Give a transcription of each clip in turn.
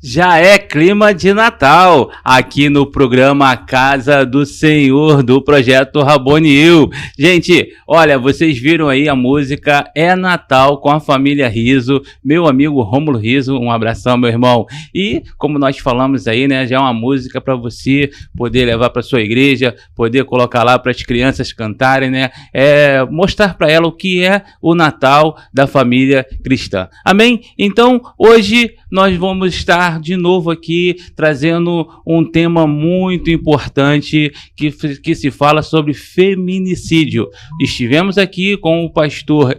Já é clima de Natal, aqui no programa Casa do Senhor, do Projeto Raboniel. Gente, olha, vocês viram aí a música É Natal com a família Riso, meu amigo Rômulo Riso, um abração, meu irmão. E, como nós falamos aí, né, já é uma música para você poder levar para sua igreja, poder colocar lá para as crianças cantarem, né, mostrar para ela o que é o Natal da família cristã. Amém? Então, hoje nós vamos estar de novo aqui trazendo um tema muito importante que se fala sobre feminicídio. Estivemos aqui com o pastor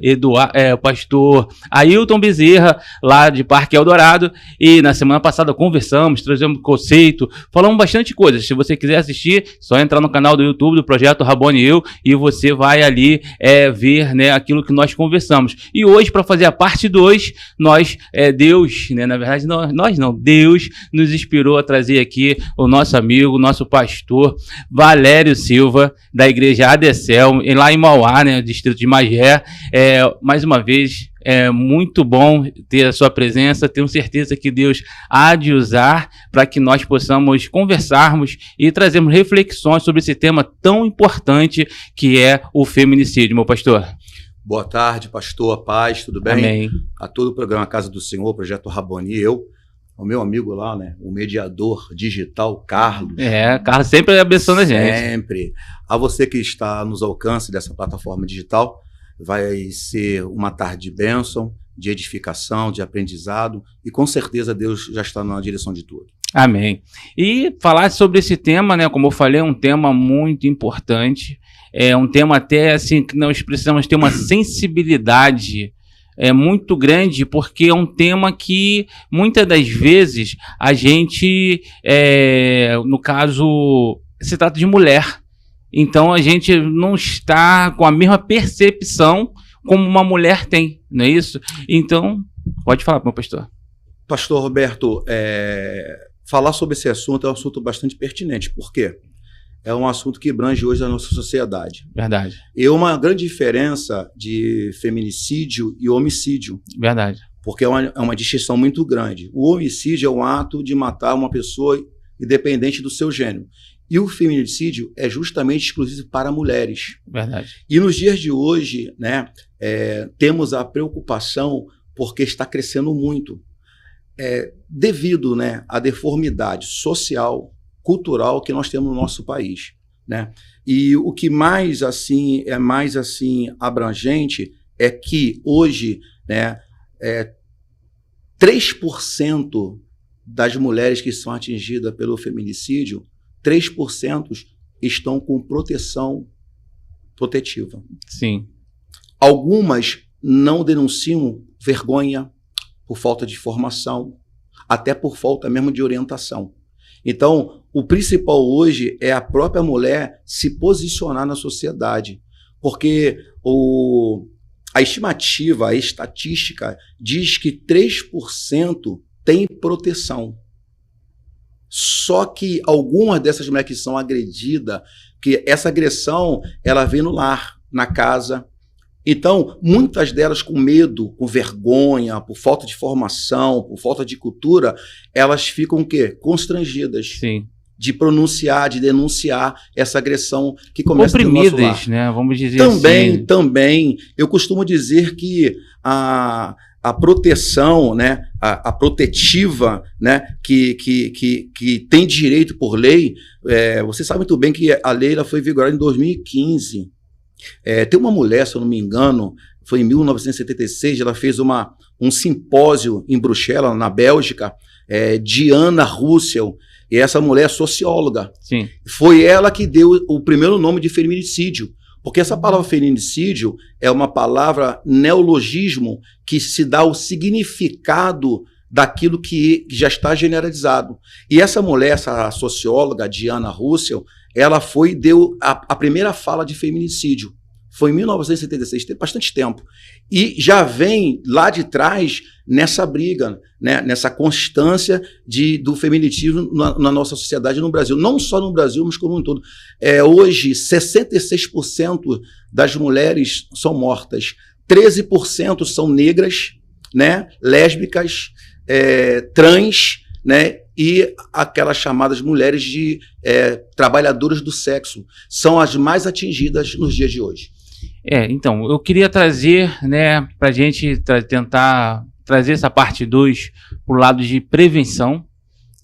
pastor Ailton Bezerra, lá de Parque Eldorado, e na semana passada conversamos, trazemos conceito, falamos bastante coisas. Se você quiser assistir, só entrar no canal do YouTube do Projeto Raboniel e você vai ali ver, né, aquilo que nós conversamos. E hoje, para fazer a parte 2, Deus, né, na verdade, Deus nos inspirou a trazer aqui o nosso amigo, nosso pastor Valério Silva, da igreja Adecel, lá em Mauá, né, distrito de Magé. Mais uma vez, é muito bom ter a sua presença. Tenho certeza que Deus há de usar para que nós possamos conversarmos e trazermos reflexões sobre esse tema tão importante que é o feminicídio, meu pastor. Boa tarde, pastor, paz, tudo bem? Amém. A todo o programa Casa do Senhor, Projeto Raboniel, o meu amigo lá, né, o mediador digital, Carlos. Carlos sempre abençoando a gente. Sempre. A você que está nos alcance dessa plataforma digital, vai ser uma tarde de bênção, de edificação, de aprendizado, e com certeza Deus já está na direção de tudo. Amém. E falar sobre esse tema, né, como eu falei, é um tema muito importante, é um tema até assim que nós precisamos ter uma sensibilidade muito grande, porque é um tema que muitas das vezes a gente, no caso, se trata de mulher. Então a gente não está com a mesma percepção como uma mulher tem, não é isso? Então, pode falar, meu pastor. Pastor Roberto, falar sobre esse assunto é um assunto bastante pertinente. Por quê? É um assunto que abrange hoje a nossa sociedade. Verdade. E uma grande diferença de feminicídio e homicídio. Verdade. Porque é uma distinção muito grande. O homicídio é o ato de matar uma pessoa independente do seu gênero. E o feminicídio é justamente exclusivo para mulheres. Verdade. E nos dias de hoje, né, temos a preocupação porque está crescendo muito. Devido, né, à deformidade social, cultural que nós temos no nosso país, né? E o que mais assim abrangente é que hoje, né, 3% das mulheres que são atingidas pelo feminicídio, 3% estão com proteção protetiva. Sim. Algumas não denunciam vergonha por falta de formação, até por falta mesmo de orientação. Então, o principal hoje é a própria mulher se posicionar na sociedade, porque a estimativa, a estatística diz que 3% tem proteção. Só que algumas dessas mulheres que são agredidas, que essa agressão, ela vem no lar, na casa. Então, muitas delas com medo, com vergonha, por falta de formação, por falta de cultura, elas ficam o quê? Constrangidas. Sim. De pronunciar, de denunciar essa agressão que começa no nosso lar. Oprimidas, né? Vamos dizer assim. Também. Eu costumo dizer que a proteção, né, a protetiva, né, que tem direito por lei, você sabe muito bem que a lei ela foi vigorada em 2015. Tem uma mulher, se eu não me engano, foi em 1976, ela fez um simpósio em Bruxelas, na Bélgica, Diana Russell, e essa mulher é socióloga. Sim. Foi ela que deu o primeiro nome de feminicídio, porque essa palavra feminicídio é uma palavra neologismo que se dá o significado daquilo que já está generalizado. E essa mulher, essa socióloga, Diana Russell, ela deu a primeira fala de feminicídio. Foi em 1976, tem bastante tempo. E já vem lá de trás nessa briga, né, nessa constância do feminicídio na nossa sociedade no Brasil. Não só no Brasil, mas como um todo. Hoje, 66% das mulheres são mortas. 13% são negras, né, lésbicas, trans, né? E aquelas chamadas mulheres de trabalhadoras do sexo são as mais atingidas nos dias de hoje. Então, eu queria trazer, né, para a gente tentar trazer essa parte 2 para o lado de prevenção,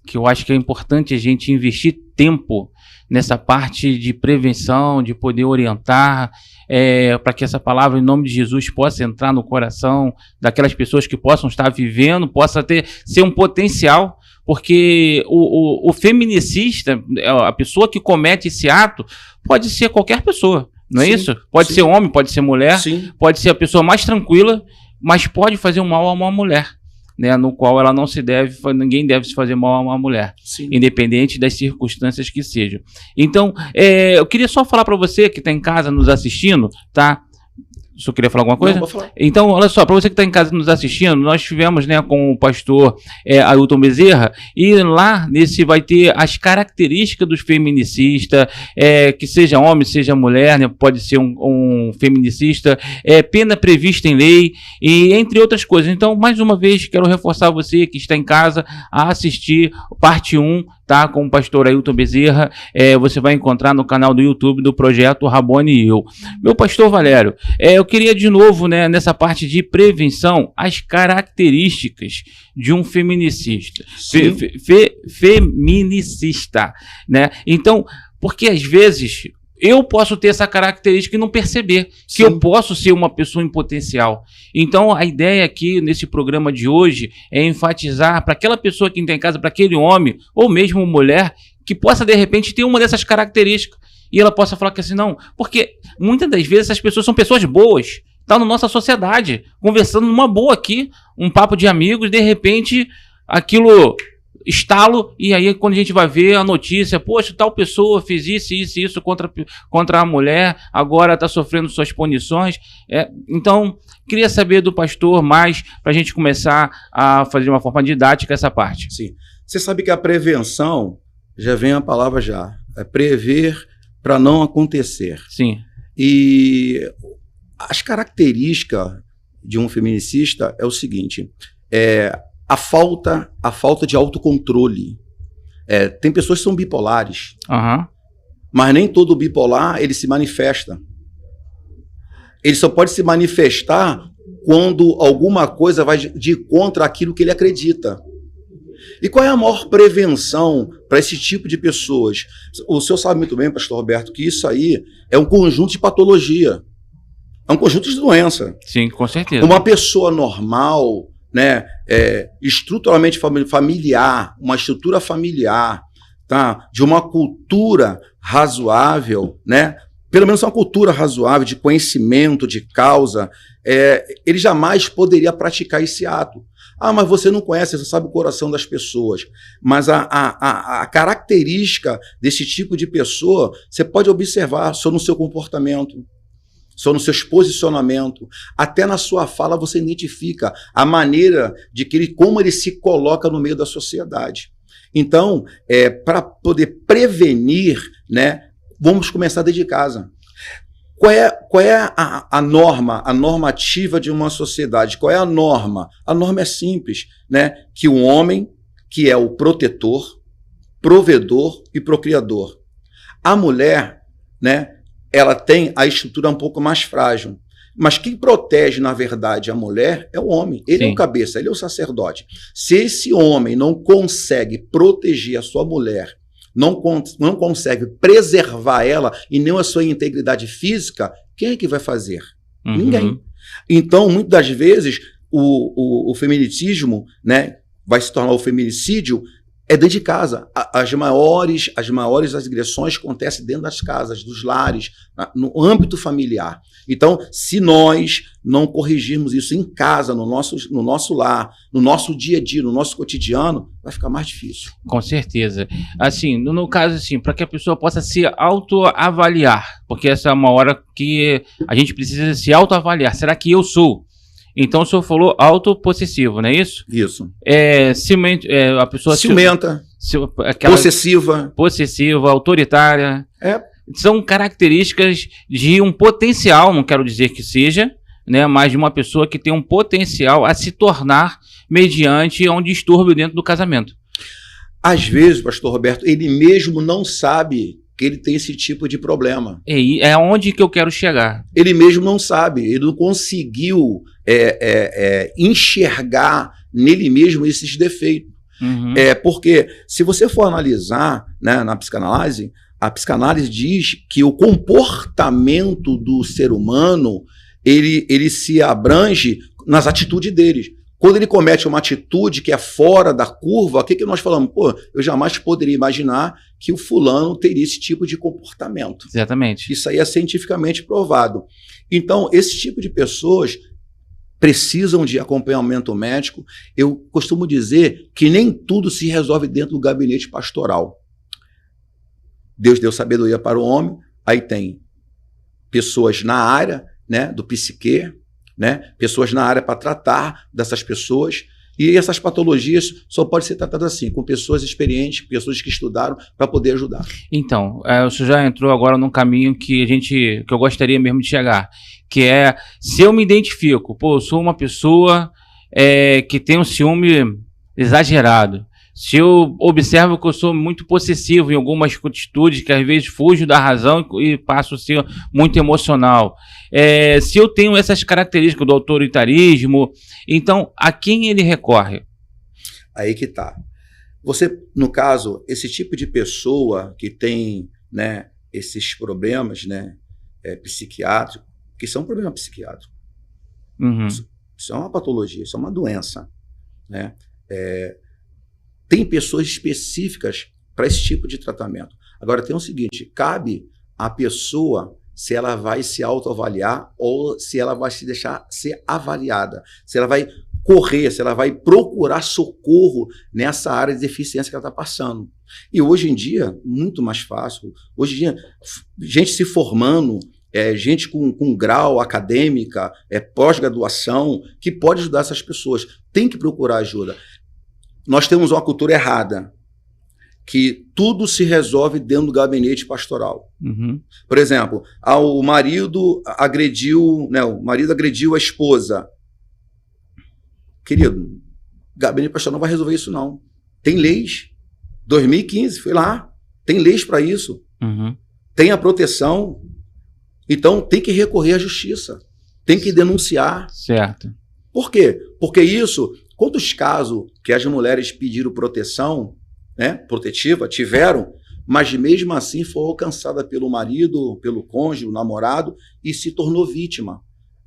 que eu acho que é importante a gente investir tempo nessa parte de prevenção, de poder orientar, para que essa palavra, em nome de Jesus, possa entrar no coração daquelas pessoas que possam estar vivendo, possa ser um potencial, porque o feminicista, a pessoa que comete esse ato, pode ser qualquer pessoa, não é isso? Pode ser homem, pode ser mulher, pode ser a pessoa mais tranquila, mas pode fazer um mal a uma mulher, né, no qual ela não se deve, ninguém deve se fazer mal a uma mulher, independente das circunstâncias que sejam. Então, eu queria só falar para você que está em casa nos assistindo, tá? Só queria falar alguma coisa? Não, vou falar. Então, olha só, para você que está em casa nos assistindo, nós tivemos, né, com o pastor Ailton Bezerra, e lá nesse vai ter as características dos feminicistas, que seja homem, seja mulher, né, pode ser um feminicista, pena prevista em lei, e entre outras coisas. Então, mais uma vez, quero reforçar você que está em casa a assistir parte 1, tá, com o pastor Ailton Bezerra. Você vai encontrar no canal do YouTube do Projeto Rabone e Eu. Meu pastor Valério, eu queria de novo, né, nessa parte de prevenção, as características de um feminicista. Feminicista, né? Então, porque às vezes eu posso ter essa característica e não perceber que eu posso ser uma pessoa em potencial. Então, a ideia aqui nesse programa de hoje é enfatizar para aquela pessoa que está em casa, para aquele homem ou mesmo mulher, que possa de repente ter uma dessas características e ela possa falar que assim, não, porque muitas das vezes essas pessoas são pessoas boas, estão na nossa sociedade, conversando numa boa aqui, um papo de amigos, de repente aquilo estalo, e aí quando a gente vai ver a notícia, poxa, tal pessoa fez isso contra a mulher, agora está sofrendo suas punições. Então, queria saber do pastor mais, para a gente começar a fazer de uma forma didática essa parte. Sim. Você sabe que a prevenção, já vem a palavra já, é prever para não acontecer. Sim. E as características de um feminicista é o seguinte, a falta de autocontrole. Tem pessoas que são bipolares, mas nem todo bipolar ele se manifesta. Ele só pode se manifestar quando alguma coisa vai de contra aquilo que ele acredita. E qual é a maior prevenção para esse tipo de pessoas? O senhor sabe muito bem, pastor Roberto, que isso aí é um conjunto de patologia. É um conjunto de doença. Sim, com certeza. Uma pessoa normal, né, estruturalmente familiar, uma estrutura familiar, tá, de uma cultura razoável, né, pelo menos uma cultura razoável de conhecimento, de causa, ele jamais poderia praticar esse ato. Ah, mas você não conhece, você sabe o coração das pessoas. Mas a característica desse tipo de pessoa, você pode observar só no seu comportamento, só nos seus posicionamentos, até na sua fala você identifica a maneira de como ele se coloca no meio da sociedade. Então, para poder prevenir, né, vamos começar desde casa. Qual é a norma, a normativa de uma sociedade? Qual é a norma? A norma é simples, né, que o homem, que é o protetor, provedor e procriador. A mulher, né, ela tem a estrutura um pouco mais frágil. Mas quem protege, na verdade, a mulher é o homem. Ele é o cabeça, ele é o sacerdote. Se esse homem não consegue proteger a sua mulher, não consegue preservar ela e nem a sua integridade física, quem é que vai fazer? Ninguém. Então, muitas das vezes, o feminicismo, né, vai se tornar o feminicídio dentro de casa. As maiores agressões acontecem dentro das casas, dos lares, no âmbito familiar. Então, se nós não corrigirmos isso em casa, no nosso lar, no nosso dia a dia, no nosso cotidiano, vai ficar mais difícil. Com certeza. Assim, no caso, assim, para que a pessoa possa se autoavaliar, porque essa é uma hora que a gente precisa se autoavaliar. Será que eu sou? Então o senhor falou autopossessivo, não é isso? Isso. A pessoa ciumenta, possessiva, autoritária. São características de um potencial, não quero dizer que seja, né, mas de uma pessoa que tem um potencial a se tornar mediante um distúrbio dentro do casamento. Às vezes, pastor Roberto, ele mesmo não sabe que ele tem esse tipo de problema. É onde que eu quero chegar. Ele mesmo não sabe, ele não conseguiu enxergar nele mesmo esses defeitos. Uhum. Porque se você for analisar, né, na psicanálise, a psicanálise diz que o comportamento do ser humano, ele se abrange nas atitudes deles. Quando ele comete uma atitude que é fora da curva, o que nós falamos? Pô, eu jamais poderia imaginar que o fulano teria esse tipo de comportamento. Exatamente. Isso aí é cientificamente provado. Então, esse tipo de pessoas precisam de acompanhamento médico. Eu costumo dizer que nem tudo se resolve dentro do gabinete pastoral. Deus deu sabedoria para o homem, aí tem pessoas na área, né, do psique, né, pessoas na área para tratar dessas pessoas, e essas patologias só podem ser tratadas assim, com pessoas experientes, pessoas que estudaram para poder ajudar. Então, o senhor já entrou agora num caminho que eu gostaria mesmo de chegar, que é, se eu me identifico, pô, eu sou uma pessoa que tem um ciúme exagerado, se eu observo que eu sou muito possessivo em algumas atitudes, que às vezes fujo da razão e passo a ser muito emocional, se eu tenho essas características do autoritarismo, então a quem ele recorre? Aí que tá. Você, no caso, esse tipo de pessoa que tem, né, esses problemas, né, psiquiátricos, que são problemas psiquiátricos, Uhum. Isso é uma patologia, isso é uma doença, né? Tem pessoas específicas para esse tipo de tratamento. Agora, tem o seguinte, cabe à pessoa se ela vai se autoavaliar ou se ela vai se deixar ser avaliada, se ela vai correr, se ela vai procurar socorro nessa área de deficiência que ela está passando. E hoje em dia, muito mais fácil. Hoje em dia, gente se formando, gente com grau acadêmica, pós-graduação, que pode ajudar essas pessoas. Tem que procurar ajuda. Nós temos uma cultura errada, que tudo se resolve dentro do gabinete pastoral. Uhum. Por exemplo, o marido agrediu a esposa. Querido, o gabinete pastoral não vai resolver isso, não. Tem leis. 2015, foi lá. Tem leis para isso. Uhum. Tem a proteção. Então, tem que recorrer à justiça. Tem que denunciar. Certo. Por quê? Porque isso... Quantos casos que as mulheres pediram proteção, né, protetiva, tiveram, mas mesmo assim foi alcançada pelo marido, pelo cônjuge, o namorado, e se tornou vítima,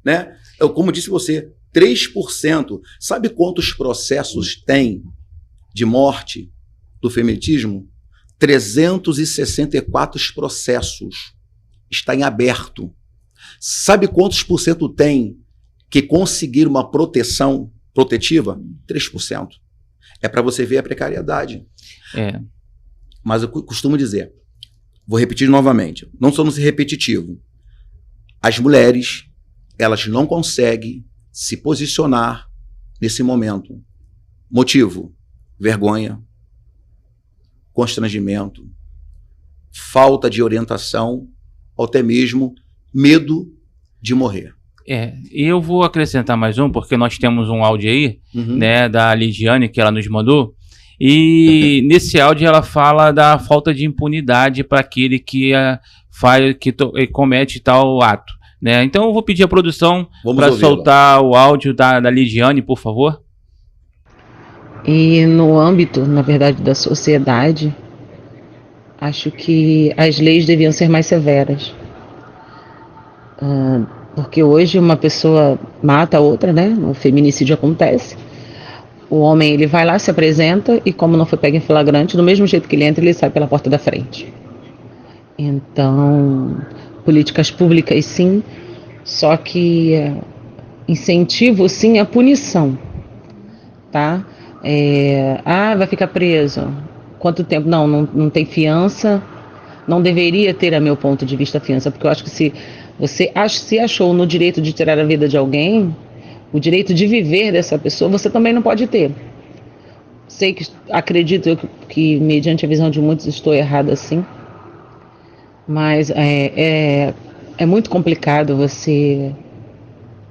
né? Como disse você, 3%. Sabe quantos processos tem de morte do feminitismo? 364 processos. Está em aberto. Sabe quantos por cento tem que conseguiram uma protetiva? 3%. É para você ver a precariedade. Mas eu costumo dizer, vou repetir novamente, não somos repetitivos. As mulheres, elas não conseguem se posicionar nesse momento. Motivo: vergonha, constrangimento, falta de orientação, ou até mesmo medo de morrer. E eu vou acrescentar mais um, porque nós temos um áudio aí, né, da Lidiane, que ela nos mandou, e nesse áudio ela fala da falta de impunidade para aquele que comete tal ato, né? Então eu vou pedir à produção para soltar o áudio da Lidiane, por favor. E no âmbito, na verdade, da sociedade, acho que as leis deviam ser mais severas. Porque hoje uma pessoa mata a outra, né? O feminicídio acontece. O homem, ele vai lá, se apresenta e, como não foi pego em flagrante, do mesmo jeito que ele entra, ele sai pela porta da frente. Então, políticas públicas sim, só que incentivo sim a punição, tá? Vai ficar preso. Quanto tempo? Não tem fiança. Não deveria ter, a meu ponto de vista, fiança, porque eu acho que se você se achou no direito de tirar a vida de alguém, o direito de viver dessa pessoa, você também não pode ter. Acredito que mediante a visão de muitos, estou errada assim, mas é muito complicado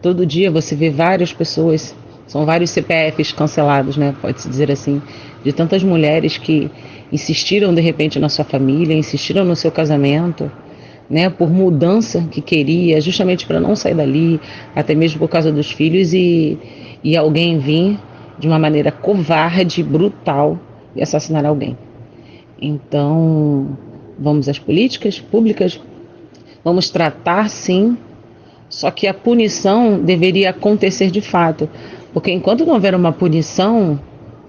todo dia você vê várias pessoas São vários CPFs cancelados, né? Pode-se dizer assim, de tantas mulheres que insistiram de repente na sua família, insistiram no seu casamento, né? Por mudança que queria, justamente para não sair dali, até mesmo por causa dos filhos, e alguém vir de uma maneira covarde, brutal, e assassinar alguém. Então, vamos às políticas públicas, vamos tratar sim, só que a punição deveria acontecer de fato, porque enquanto não houver uma punição,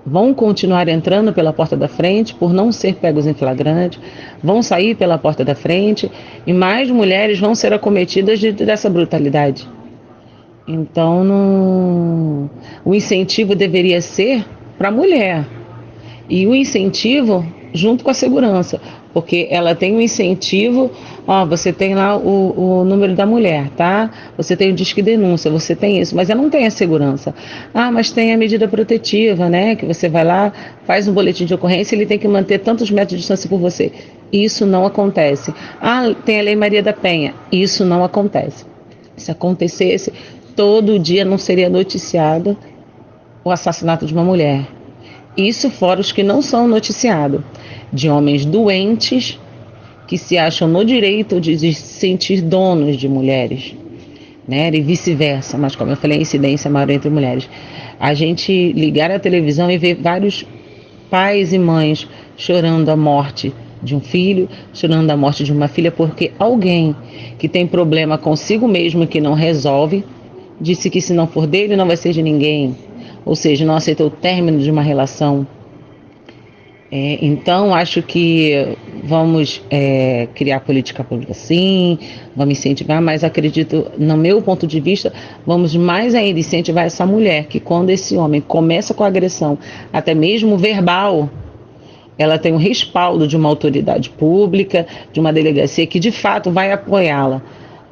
vão continuar entrando pela porta da frente por não ser pegos em flagrante, vão sair pela porta da frente e mais mulheres vão ser acometidas dessa brutalidade. Então, o incentivo deveria ser para a mulher. E o incentivo junto com a segurança, porque ela tem um incentivo, ó, você tem lá o número da mulher, tá? Você tem o disque denúncia, você tem isso, mas ela não tem a segurança. Ah, mas tem a medida protetiva, né? Que você vai lá, faz um boletim de ocorrência, ele tem que manter tantos metros de distância por você. Isso não acontece. Ah, tem a Lei Maria da Penha. Isso não acontece. Se acontecesse, todo dia não seria noticiado o assassinato de uma mulher. Isso fora os que não são noticiados, de homens doentes que se acham no direito de se sentir donos de mulheres, né? E vice-versa, mas como eu falei, a incidência é maior entre mulheres. A gente ligar a televisão e ver vários pais e mães chorando a morte de um filho, chorando a morte de uma filha, porque alguém que tem problema consigo mesmo e que não resolve, disse que se não for dele não vai ser de ninguém. Ou seja, não aceitou o término de uma relação. Então, acho que vamos criar política pública sim, vamos incentivar, mas acredito, no meu ponto de vista, vamos mais ainda incentivar essa mulher, que quando esse homem começa com a agressão, até mesmo verbal, ela tem um respaldo de uma autoridade pública, de uma delegacia que de fato vai apoiá-la,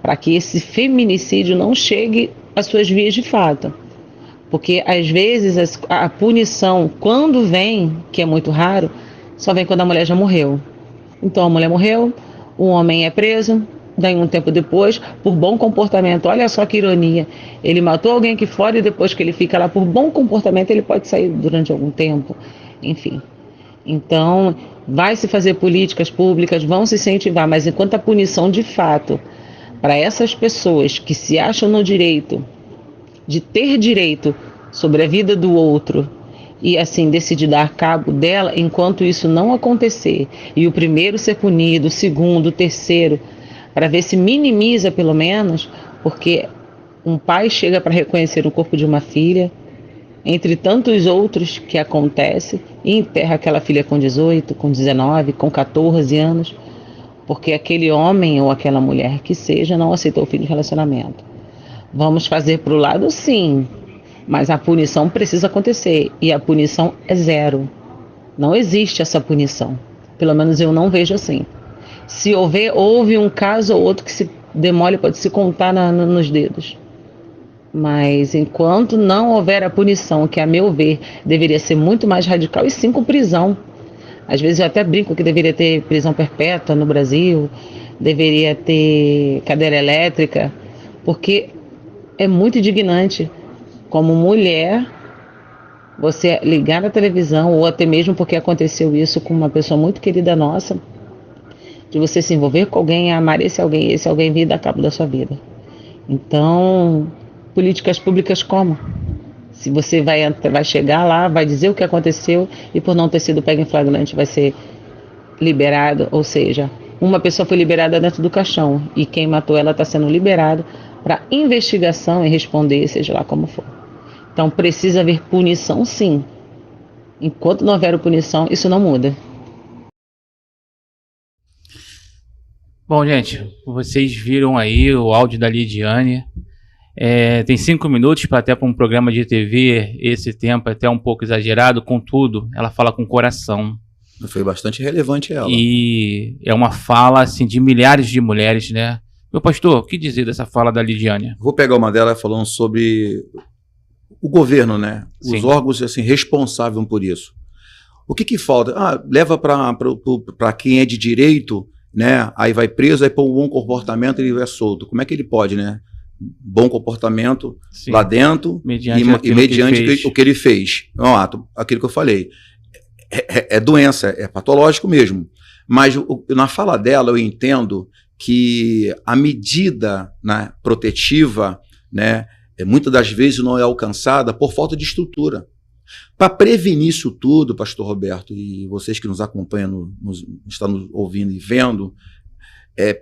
para que esse feminicídio não chegue às suas vias de fato. Porque, às vezes, a punição, quando vem, que é muito raro, só vem quando a mulher já morreu. Então, a mulher morreu, o homem é preso, daí um tempo depois, por bom comportamento, olha só que ironia, ele matou alguém aqui fora e depois que ele fica lá por bom comportamento, ele pode sair durante algum tempo, enfim. Então, vai se fazer políticas públicas, vão se incentivar, mas enquanto a punição, de fato, para essas pessoas que se acham no direito de ter direito sobre a vida do outro e assim decidir dar cabo dela, enquanto isso não acontecer e o primeiro ser punido, o segundo, o terceiro, para ver se minimiza pelo menos, porque um pai chega para reconhecer o corpo de uma filha, entre tantos outros que acontece, e enterra aquela filha com 18, com 19, com 14 anos, porque aquele homem ou aquela mulher que seja não aceitou o fim de relacionamento. Vamos fazer para o lado sim, mas a punição precisa acontecer e a punição é zero. Não existe essa punição, pelo menos eu não vejo assim. Se houve um caso ou outro que se demole, pode se contar nos dedos. Mas enquanto não houver a punição, que a meu ver deveria ser muito mais radical, e sim com prisão. Às vezes eu até brinco que deveria ter prisão perpétua no Brasil, deveria ter cadeira elétrica, porque é muito indignante, como mulher, você ligar na televisão, ou até mesmo porque aconteceu isso com uma pessoa muito querida nossa, de você se envolver com alguém, amar esse alguém vir dar cabo da sua vida. Então, políticas públicas como? Se você vai chegar lá, vai dizer o que aconteceu e por não ter sido pego em flagrante vai ser liberado, ou seja, uma pessoa foi liberada dentro do caixão e quem matou ela está sendo liberado para investigação e responder, seja lá como for. Então precisa haver punição sim. Enquanto não houver punição, isso não muda. Bom, gente, vocês viram aí o áudio da Lidiane. Tem 5 minutos para até para um programa de TV, esse tempo é até um pouco exagerado, contudo, ela fala com coração. Foi bastante relevante ela. E é uma fala assim, de milhares de mulheres, né? Meu pastor, o que dizer dessa fala da Lidiane? Vou pegar uma dela falando sobre o governo, né? Os órgãos assim, responsáveis por isso. O que falta? Leva para quem é de direito, né? Aí vai preso, aí por um bom comportamento ele é solto. Como é que ele pode, né? bom comportamento Sim. lá dentro Mediante e aquilo mediante que ele fez. o que ele fez. É um ato, aquilo que eu falei. É doença, é patológico mesmo. Mas na fala dela eu entendo que a medida, né, protetiva, né, muitas das vezes não é alcançada por falta de estrutura. Para prevenir isso tudo, pastor Roberto, e vocês que nos acompanham, estão nos ouvindo e vendo,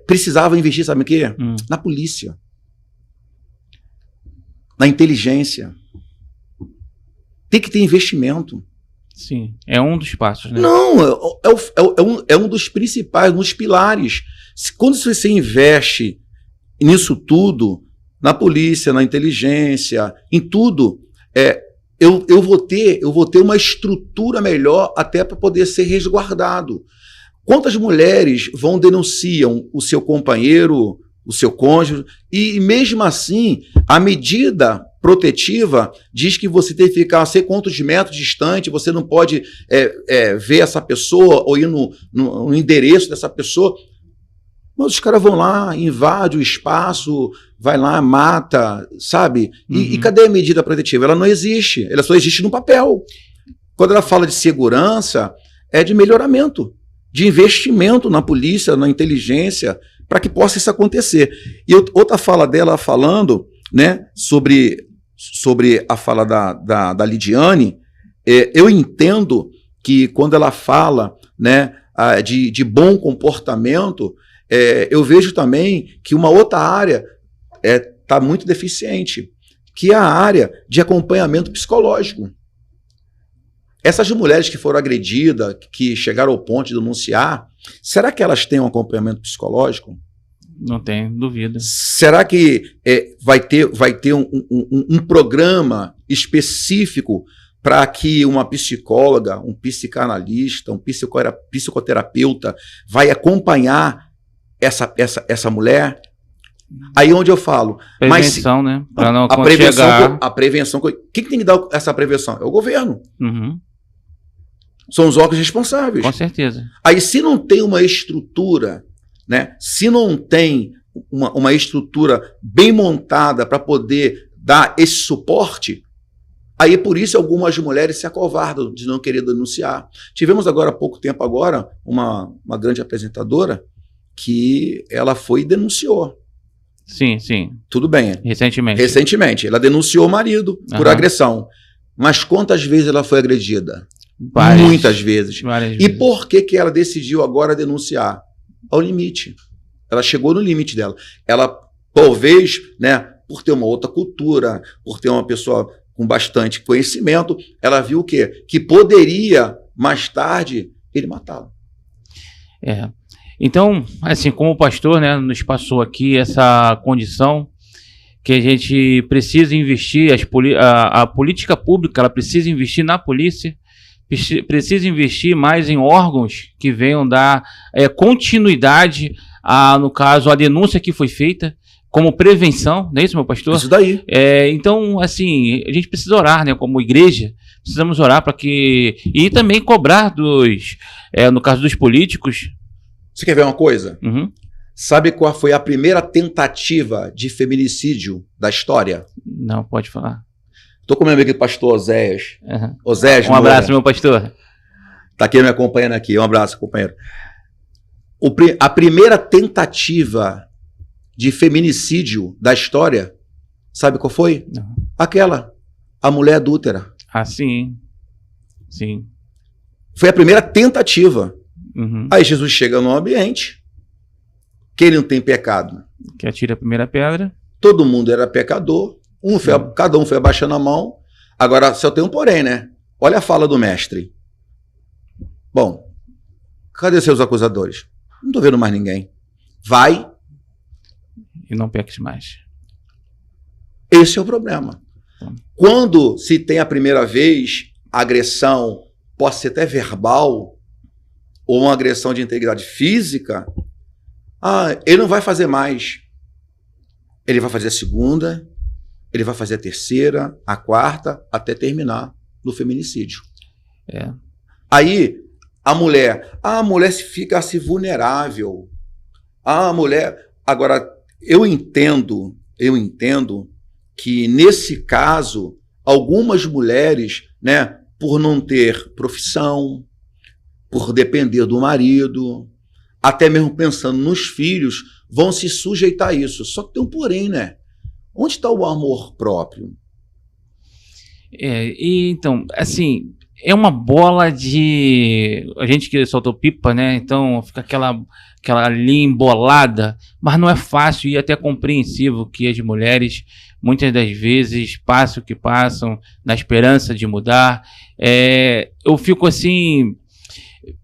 precisava investir, sabe o quê? Na polícia, na inteligência. Tem que ter investimento. Sim, é um dos passos, né? Não, é um dos principais, um dos pilares. Quando você investe nisso tudo, na polícia, na inteligência, em tudo, eu vou ter uma estrutura melhor até para poder ser resguardado. Quantas mulheres denunciam o seu companheiro, o seu cônjuge, e mesmo assim, a medida protetiva diz que você tem que ficar a sei quantos metros distante, você não pode ver essa pessoa ou ir no endereço dessa pessoa. Mas os caras vão lá, invadem o espaço, vai lá, mata, sabe? E cadê a medida protetiva? Ela não existe, ela só existe no papel. Quando ela fala de segurança, é de melhoramento, de investimento na polícia, na inteligência, para que possa isso acontecer. E outra fala dela falando, né, sobre a fala da Lidiane, eu entendo que quando ela fala, né, de bom comportamento, eu vejo também que uma outra área está muito deficiente, que é a área de acompanhamento psicológico. Essas mulheres que foram agredidas, que chegaram ao ponto de denunciar, será que elas têm um acompanhamento psicológico? Não tem dúvida. Será que vai ter um programa específico para que uma psicóloga, um psicanalista, um psicoterapeuta vai acompanhar essa mulher? Aí onde eu falo... Prevenção, né? Para não a prevenção... Quem tem que dar essa prevenção? É o governo. Uhum. São os órgãos responsáveis. Com certeza. Aí se não tem uma estrutura, né? Se não tem uma estrutura bem montada para poder dar esse suporte, aí por isso algumas mulheres se acovardam de não querer denunciar. Tivemos agora, há pouco tempo agora, uma grande apresentadora que ela foi e denunciou. Sim, sim. Tudo bem. Recentemente. Ela denunciou o marido por agressão. Mas quantas vezes ela foi agredida? Muitas vezes. E por que ela decidiu agora denunciar? Ao limite. Ela chegou no limite dela. Ela, talvez, né, por ter uma outra cultura, por ter uma pessoa com bastante conhecimento, ela viu o quê? Que poderia, mais tarde, ele matá-la. Então, assim, como o pastor, né, nos passou aqui essa condição que a gente precisa investir, a política pública, ela precisa investir na polícia, precisa investir mais em órgãos que venham dar continuidade no caso, a denúncia que foi feita, como prevenção, não é isso, meu pastor? Isso daí. Então, assim, a gente precisa orar, né, como igreja, precisamos orar para que... E também cobrar no caso dos políticos. Você quer ver uma coisa? Uhum. Sabe qual foi a primeira tentativa de feminicídio da história? Não, pode falar. Estou com meu amigo pastor Oséias. Uhum. Oséias, um abraço, meu pastor. Está aqui me acompanhando aqui. Um abraço, companheiro. A primeira tentativa de feminicídio da história, sabe qual foi? Não. A mulher adúltera. Ah, sim. Sim. Foi a primeira tentativa. Uhum. Aí Jesus chega no ambiente, que ele não tem pecado. Que atira a primeira pedra. Todo mundo era pecador, cada um foi abaixando a mão. Agora, só tem um porém, né? Olha a fala do mestre. Bom, cadê seus acusadores? Não estou vendo mais ninguém. Vai. E não peques mais. Esse é o problema. Quando se tem a primeira vez, a agressão pode ser até verbal, ou uma agressão de integridade física, ele não vai fazer mais. Ele vai fazer a segunda, ele vai fazer a terceira, a quarta, até terminar no feminicídio. Aí, a mulher fica vulnerável. A mulher... Agora, eu entendo eu entendo que, nesse caso, algumas mulheres, né, por não ter profissão, por depender do marido, até mesmo pensando nos filhos, vão se sujeitar a isso. Só que tem um porém, né? Onde está o amor próprio? E então, assim, é uma bola de... A gente que soltou pipa, né? Então fica aquela linha embolada, mas não é fácil e até compreensível que as mulheres, muitas das vezes, passam o que passam, na esperança de mudar. Eu fico assim...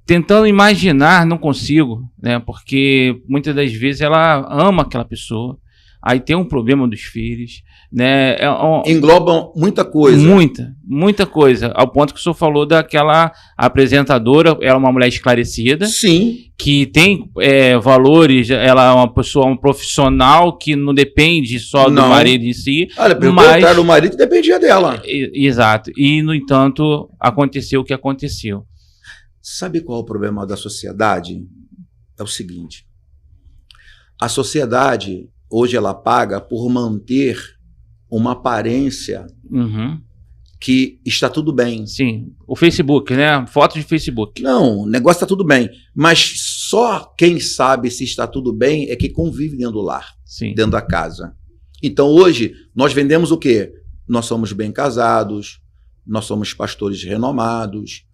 tentando imaginar, não consigo, né? Porque muitas das vezes ela ama aquela pessoa, aí tem um problema dos filhos, né? Engloba muita coisa. Muita coisa. Ao ponto que o senhor falou daquela apresentadora, ela é uma mulher esclarecida. Sim. Que tem valores, ela é uma pessoa, um profissional que não depende só do marido em si. Olha, pelo contrário, o marido dependia dela. Exato. E, no entanto, aconteceu o que aconteceu. Sabe qual é o problema da sociedade? É o seguinte: a sociedade hoje ela paga por manter uma aparência que está tudo bem. Sim, o Facebook, né? Foto de Facebook. Não, o negócio está tudo bem. Mas só quem sabe se está tudo bem é que convive dentro do lar, dentro da casa. Então hoje nós vendemos o quê? Nós somos bem casados, nós somos pastores renomados,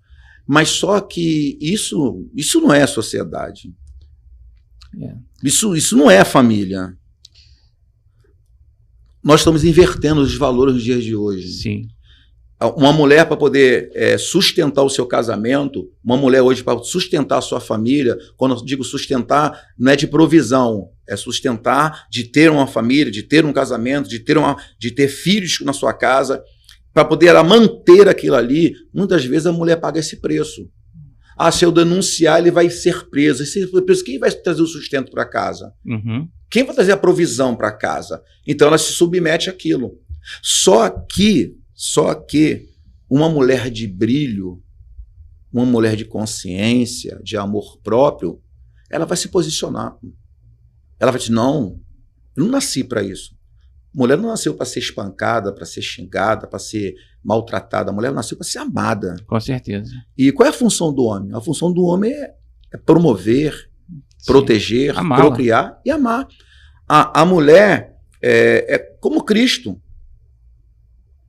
mas só que isso não é sociedade. Isso não é família. Nós estamos invertendo os valores nos dias de hoje. Sim. Uma mulher para poder sustentar o seu casamento, uma mulher hoje para sustentar a sua família, quando eu digo sustentar, não é de provisão, é sustentar de ter uma família, de ter um casamento, de ter filhos na sua casa, para poder ela manter aquilo ali. Muitas vezes a mulher paga esse preço. Se eu denunciar, ele vai ser preso. E se for preso, quem vai trazer o sustento para casa? Quem vai trazer a provisão para casa? Então ela se submete àquilo. Só que uma mulher de brilho, uma mulher de consciência, de amor próprio, ela vai se posicionar. Ela vai dizer, não, eu não nasci para isso. Mulher não nasceu para ser espancada, para ser xingada, para ser maltratada. A mulher nasceu para ser amada. Com certeza. E qual é a função do homem? A função do homem é promover, proteger, procriar e amar. A mulher é como Cristo.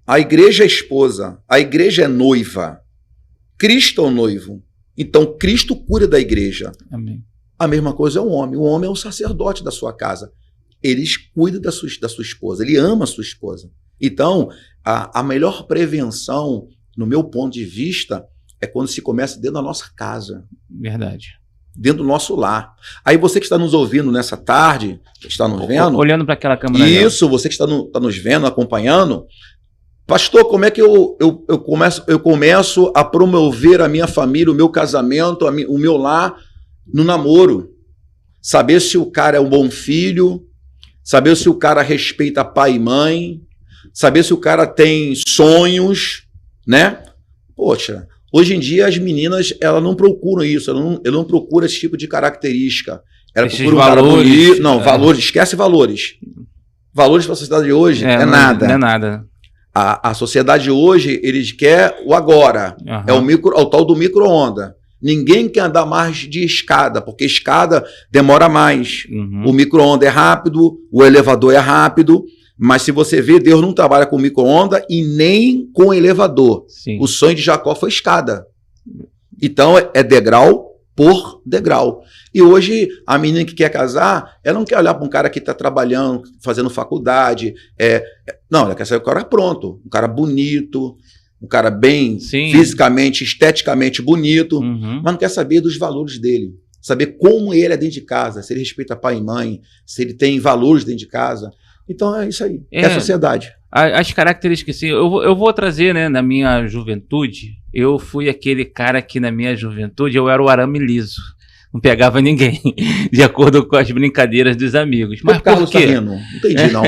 A igreja é esposa, a igreja é noiva. Cristo é o noivo. Então Cristo cuida da igreja. Amém. A mesma coisa é o homem. O homem é o sacerdote da sua casa. Ele cuida da sua esposa, ele ama a sua esposa. Então, a melhor prevenção, no meu ponto de vista, é quando se começa dentro da nossa casa. Verdade. Dentro do nosso lar. Aí você que está nos ouvindo nessa tarde, que está nos vendo... Olhando para aquela câmera. Isso, você que está nos vendo, acompanhando... Pastor, como é que eu começo a promover a minha família, o meu casamento, o meu lar no namoro? Saber se o cara é um bom filho, saber se o cara respeita pai e mãe, saber se o cara tem sonhos, né? Poxa, hoje em dia as meninas elas não procuram isso, ela não procura esse tipo de característica. Ela procura um cara bonito. Não, valores, esquece valores. Valores para a sociedade de hoje é nada. Não é nada. A sociedade hoje, eles querem o agora. É o tal do micro-onda. Ninguém quer andar mais de escada, porque escada demora mais. O micro-onda é rápido, o elevador é rápido, mas se você vê, Deus não trabalha com micro-onda e nem com elevador. Sim. O sonho de Jacó foi escada. Então é degrau por degrau. E hoje, a menina que quer casar, ela não quer olhar para um cara que está trabalhando, fazendo faculdade. Não, ela quer saber o cara pronto, um cara bonito, um cara bem fisicamente, esteticamente bonito, mas não quer saber dos valores dele. Saber como ele é dentro de casa, se ele respeita pai e mãe, se ele tem valores dentro de casa. Então é isso aí, é a sociedade. As características, assim, eu vou trazer, né, na minha juventude, eu fui aquele cara que na minha juventude eu era o arame liso. Não pegava ninguém, de acordo com as brincadeiras dos amigos. Mas Carlos por quê? tá rindo? Não entendi, não.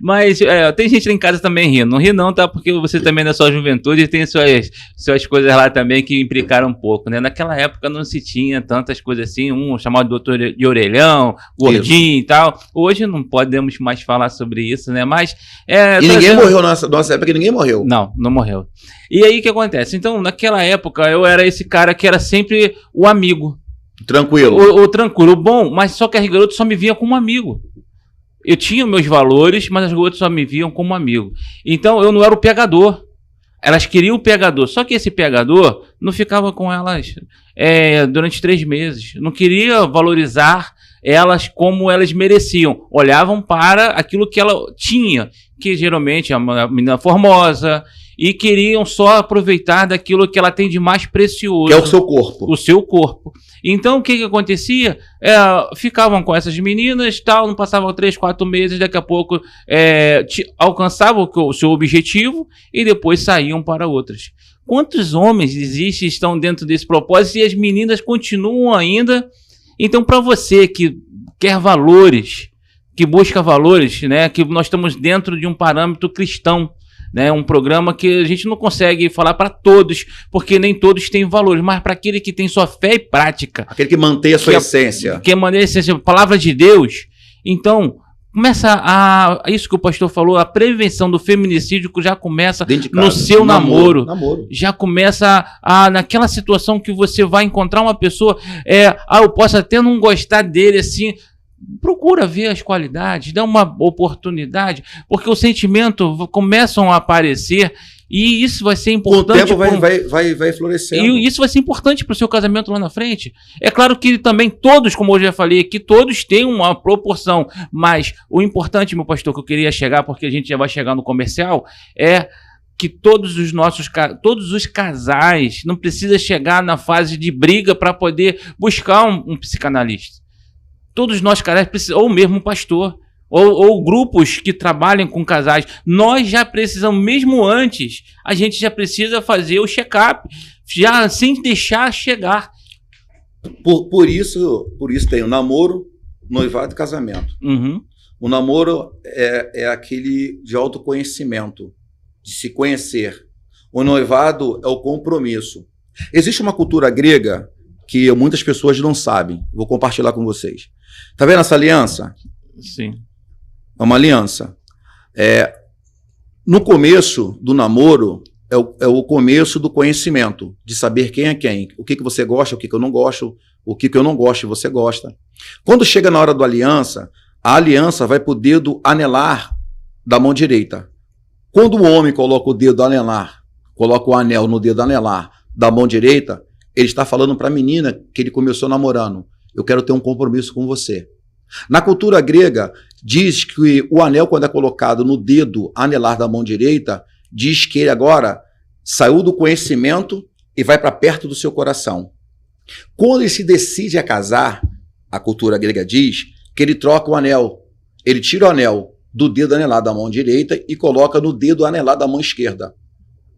Mas tem gente lá em casa também rindo. Não ri não, tá? Porque você também na sua juventude tem suas coisas lá também que implicaram um pouco, né? Naquela época não se tinha tantas coisas assim, um chamado doutor de orelhão, gordinho e tal. Hoje não podemos mais falar sobre isso, né? Mas... e ninguém morreu na nossa época, ninguém morreu. Não morreu. E aí o que acontece? Então, naquela época, eu era esse cara que era sempre o amigo. Tranquilo. O tranquilo, o bom, mas só que as garotas só me viam como amigo. Eu tinha meus valores, mas as garotas só me viam como amigo. Então, eu não era o pegador. Elas queriam o pegador. Só que esse pegador não ficava com elas durante 3 meses. Não queria valorizar elas como elas mereciam. Olhavam para aquilo que ela tinha, que geralmente é uma menina formosa, e queriam só aproveitar daquilo que ela tem de mais precioso. Que é o seu corpo. O seu corpo. Então, o que acontecia? Ficavam com essas meninas, tal, não passavam 3, 4 meses, daqui a pouco alcançavam o seu objetivo e depois saíam para outras. Quantos homens existem, estão dentro desse propósito e as meninas continuam ainda? Então, para você que quer valores, que busca valores, né, que nós estamos dentro de um parâmetro cristão, né, um programa que a gente não consegue falar para todos, porque nem todos têm valores, mas para aquele que tem sua fé e prática. Aquele que mantém a sua essência. Que mantém a essência, a palavra de Deus. Então, começa isso que o pastor falou, a prevenção do feminicídio já começa no seu namoro. Já começa naquela situação que você vai encontrar uma pessoa, eu posso até não gostar dele assim. Procura ver as qualidades, dá uma oportunidade, porque os sentimentos começam a aparecer e isso vai ser importante. Com o tempo vai florescendo. E isso vai ser importante para o seu casamento lá na frente. É claro que também todos, como eu já falei aqui, todos têm uma proporção, mas o importante, meu pastor, que eu queria chegar, porque a gente já vai chegar no comercial, é que todos os casais não precisam chegar na fase de briga para poder buscar um psicanalista. Todos nós casais precisamos, ou mesmo um pastor, ou grupos que trabalham com casais, nós já precisamos, mesmo antes, a gente já precisa fazer o check-up, já sem deixar chegar. Por isso tem o namoro, noivado e casamento. Uhum. O namoro é aquele de autoconhecimento, de se conhecer. O noivado é o compromisso. Existe uma cultura grega que muitas pessoas não sabem. Vou compartilhar com vocês. Tá vendo essa aliança? Sim. É uma aliança. No começo do namoro, é o começo do conhecimento, de saber quem é quem, o que você gosta, o que eu não gosto, o que eu não gosto e você gosta. Quando chega na hora da aliança, a aliança vai para o dedo anelar da mão direita. Quando o homem coloca o dedo anelar, coloca o anel no dedo anelar da mão direita, ele está falando para a menina que ele começou namorando: eu quero ter um compromisso com você. Na cultura grega, diz que o anel, quando é colocado no dedo anelar da mão direita, diz que ele agora saiu do conhecimento e vai para perto do seu coração. Quando ele se decide a casar, a cultura grega diz que ele troca o anel. Ele tira o anel do dedo anelar da mão direita e coloca no dedo anelar da mão esquerda.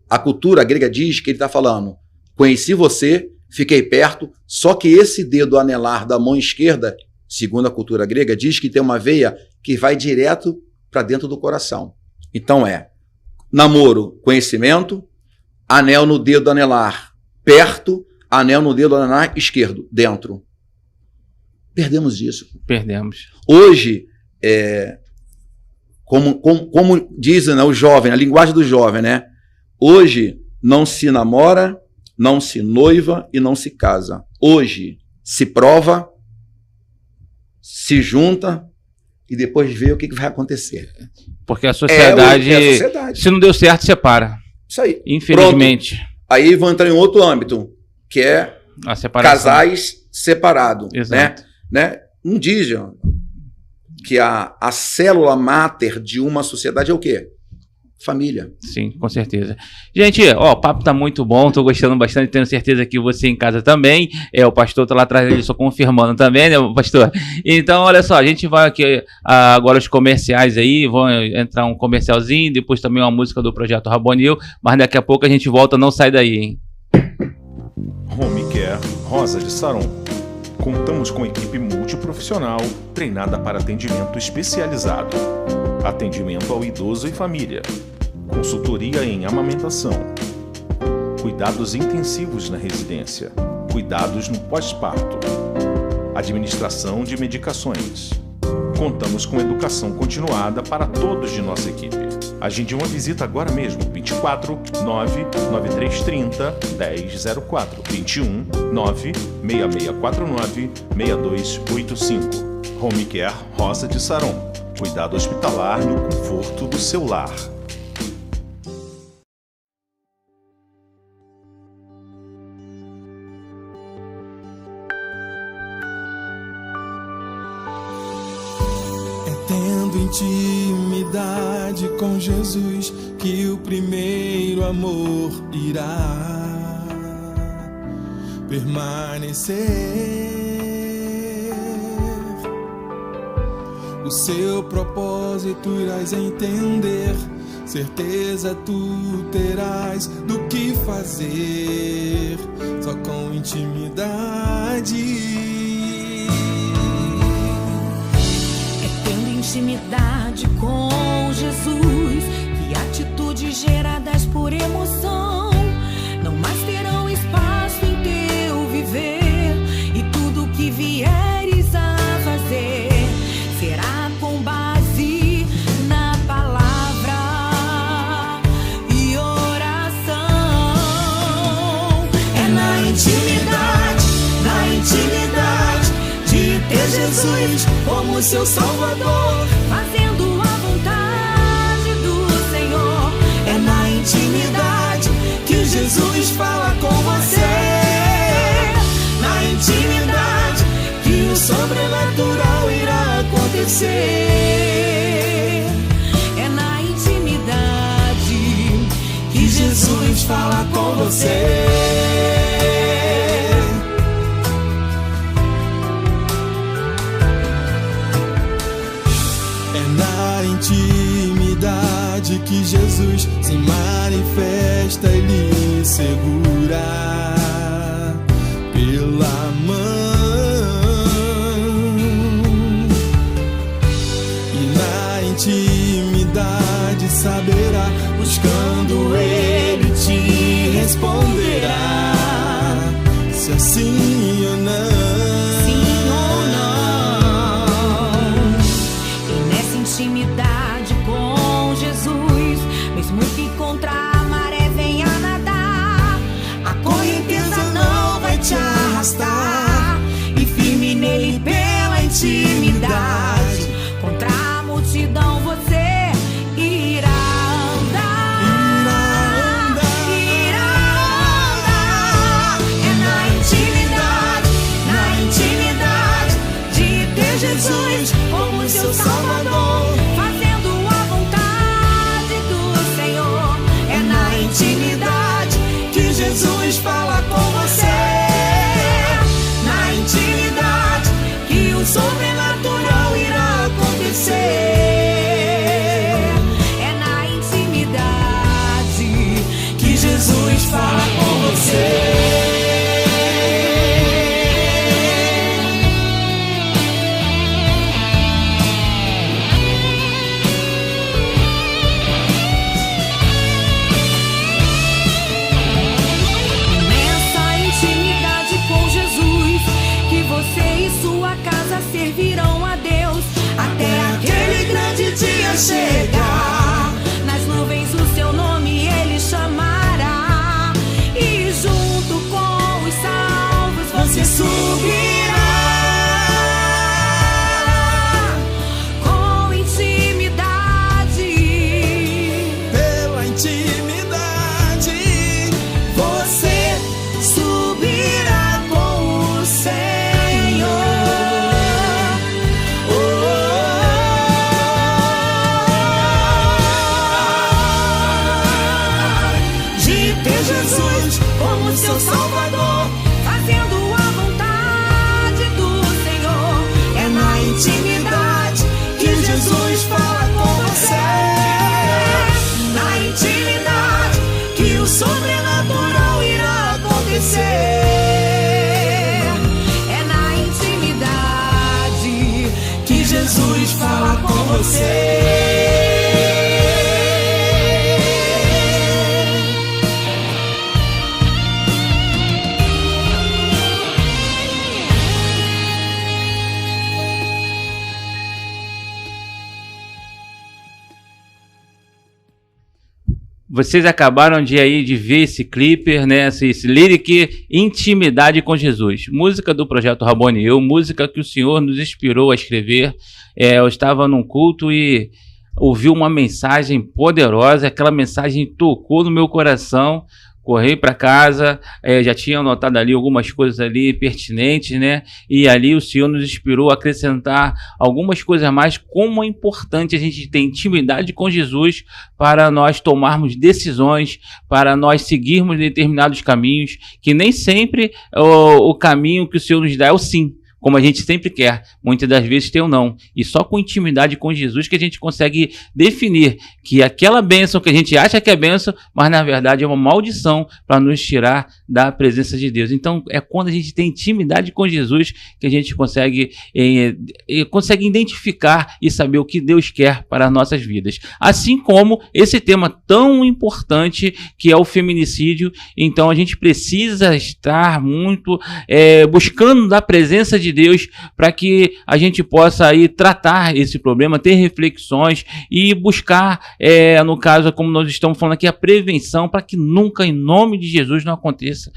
A cultura grega diz que ele está falando: conheci você, fiquei perto, só que esse dedo anelar da mão esquerda, segundo a cultura grega, diz que tem uma veia que vai direto para dentro do coração. Então namoro, conhecimento, anel no dedo anelar perto, anel no dedo anelar esquerdo, dentro. Perdemos isso. Perdemos. Hoje, como dizem, né, o jovem, a linguagem do jovem, né? Hoje não se namora, não se noiva e não se casa. Hoje se prova, se junta e depois vê o que vai acontecer. Porque a sociedade, a sociedade. Se não deu certo, separa. Isso aí. Infelizmente. Pronto. Aí vou entrar em outro âmbito, que é a separação. Casais separados. Exato. Né? Não dizem que a célula máter de uma sociedade é o quê? Família. Sim, com certeza. Gente, o papo tá muito bom, tô gostando bastante, tenho certeza que você em casa também, o pastor tá lá atrás, ele só confirmando também, né, pastor? Então, olha só, a gente vai aqui agora os comerciais aí, vão entrar um comercialzinho, depois também uma música do Projeto Rabonil, mas daqui a pouco a gente volta, não sai daí, hein? Home Care Rosa de Saron. Contamos com equipe multiprofissional treinada para atendimento especializado. Atendimento ao idoso e família. Consultoria em amamentação. Cuidados intensivos na residência. Cuidados no pós-parto. Administração de medicações. Contamos com educação continuada para todos de nossa equipe. Agende uma visita agora mesmo, 24 99330 1004, 21 96649 6285. Home Care Rosa de Saron. Cuidado hospitalar no conforto do seu lar. Tendo intimidade com Jesus, que o primeiro amor irá permanecer. O seu propósito irás entender, certeza tu terás do que fazer, só com intimidade. Intimidade com Jesus, que atitudes geradas por emoção não mais terão espaço em teu viver, e tudo que vieres a fazer será com base na palavra e oração. É na intimidade de ter Jesus como seu Salvador, fazendo a vontade do Senhor. É na intimidade que Jesus fala com você. Na intimidade que o sobrenatural irá acontecer. É na intimidade que Jesus fala com você. Intimidade que Jesus se manifesta e lhe segura pela mão, e na intimidade saberá, buscando ele te responderá, se assim ou não. Intimidade com Jesus, mesmo que contra a maré venha nadar, a correnteza não vai te arrastar, e firme nele pela intimidade, contra a multidão você irá andar. É na intimidade de ter Jesus como seu Salvador, fazendo a vontade do Senhor. É na intimidade que Jesus fala com você. Na intimidade que o sobrenatural irá acontecer. É na intimidade que Jesus fala com você. Servirão a Deus até aquele grande dia chegar. Nas nuvens o seu nome ele chamará, e junto com os salvos você subirá. Com intimidade, pela intimidade, você subirá com o Senhor. Jesus como seu Salvador, fazendo a vontade do Senhor. É na intimidade que Jesus fala com você. Na intimidade que o sobrenatural irá acontecer. É na intimidade vocês acabaram de ver esse clipe, né? Esse lyric, Intimidade com Jesus. Música do Projeto Rabone e Eu, música que o Senhor nos inspirou a escrever. Eu estava num culto e ouvi uma mensagem poderosa, aquela mensagem tocou no meu coração. Corri para casa, já tinha anotado ali algumas coisas ali pertinentes, né? E ali o Senhor nos inspirou a acrescentar algumas coisas a mais, como é importante a gente ter intimidade com Jesus para nós tomarmos decisões, para nós seguirmos determinados caminhos, que nem sempre o caminho que o Senhor nos dá é o sim, como a gente sempre quer, muitas das vezes tem o não, e só com intimidade com Jesus que a gente consegue definir que aquela bênção que a gente acha que é bênção, mas na verdade é uma maldição para nos tirar da presença de Deus. Então é quando a gente tem intimidade com Jesus que a gente consegue identificar e saber o que Deus quer para as nossas vidas. Assim como esse tema tão importante que é o feminicídio, então a gente precisa estar muito buscando da presença de Deus para que a gente possa aí tratar esse problema, ter reflexões e buscar, no caso, como nós estamos falando aqui, a prevenção para que nunca, em nome de Jesus, não aconteça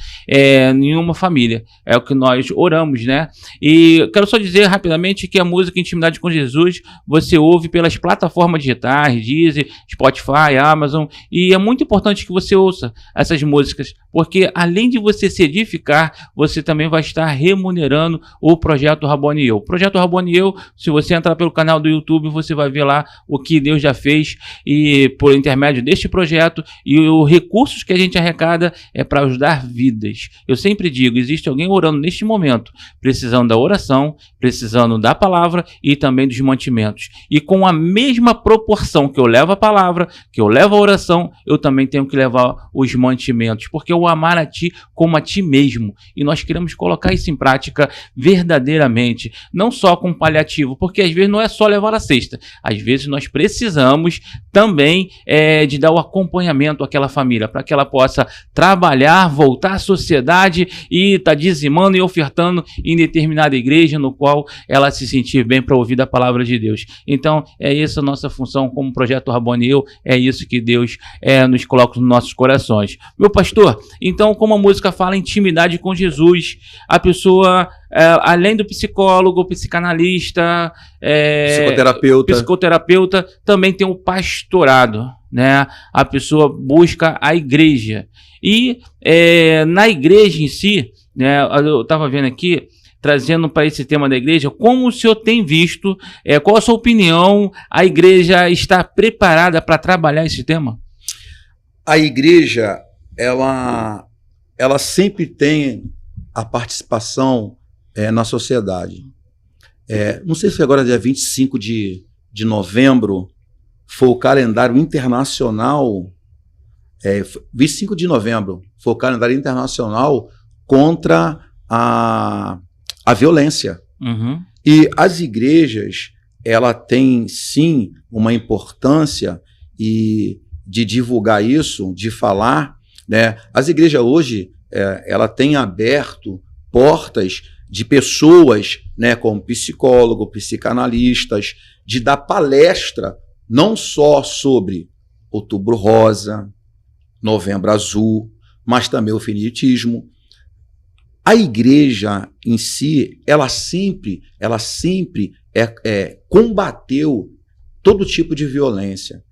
nenhuma família. É o que nós oramos, né? E quero só dizer rapidamente que a música Intimidade com Jesus você ouve pelas plataformas digitais, Deezer, Spotify, Amazon, e é muito importante que você ouça essas músicas, porque além de você se edificar, você também vai estar remunerando o Projeto Rabone e Eu. Projeto Rabone e Eu, se você entrar pelo canal do YouTube, você vai ver lá o que Deus já fez e por intermédio deste projeto, e os recursos que a gente arrecada é para ajudar vidas. Eu sempre digo, existe alguém orando neste momento, precisando da oração, precisando da palavra e também dos mantimentos. E com a mesma proporção que eu levo a palavra, que eu levo a oração, eu também tenho que levar os mantimentos, porque eu amar a ti como a ti mesmo. E nós queremos colocar isso em prática verdadeiramente, não só com paliativo, porque às vezes não é só levar a cesta, às vezes nós precisamos também de dar o acompanhamento àquela família, para que ela possa trabalhar, voltar à sociedade e estar dizimando e ofertando em determinada igreja no qual ela se sentir bem para ouvir da palavra de Deus. Então é essa a nossa função como Projeto Rabone e Eu, é isso que Deus nos coloca nos nossos corações. Meu pastor, então como a música fala intimidade com Jesus, a pessoa além do psicólogo, psicanalista, psicoterapeuta, também tem o pastorado, né? A pessoa busca a igreja. E na igreja em si, né, eu estava vendo aqui, trazendo para esse tema da igreja, como o senhor tem visto, qual a sua opinião, a igreja está preparada para trabalhar esse tema? A igreja, ela sempre tem a participação na sociedade. Não sei se agora dia 25 de novembro foi o calendário internacional, 25 de novembro foi o calendário internacional contra a violência. Uhum. E as igrejas, ela tem sim uma importância de divulgar isso, de falar, né? As igrejas hoje, ela tem aberto portas de pessoas, né, como psicólogo, psicanalistas, de dar palestra não só sobre Outubro Rosa, Novembro Azul, mas também o feminismo. A igreja em si, ela sempre combateu todo tipo de violência,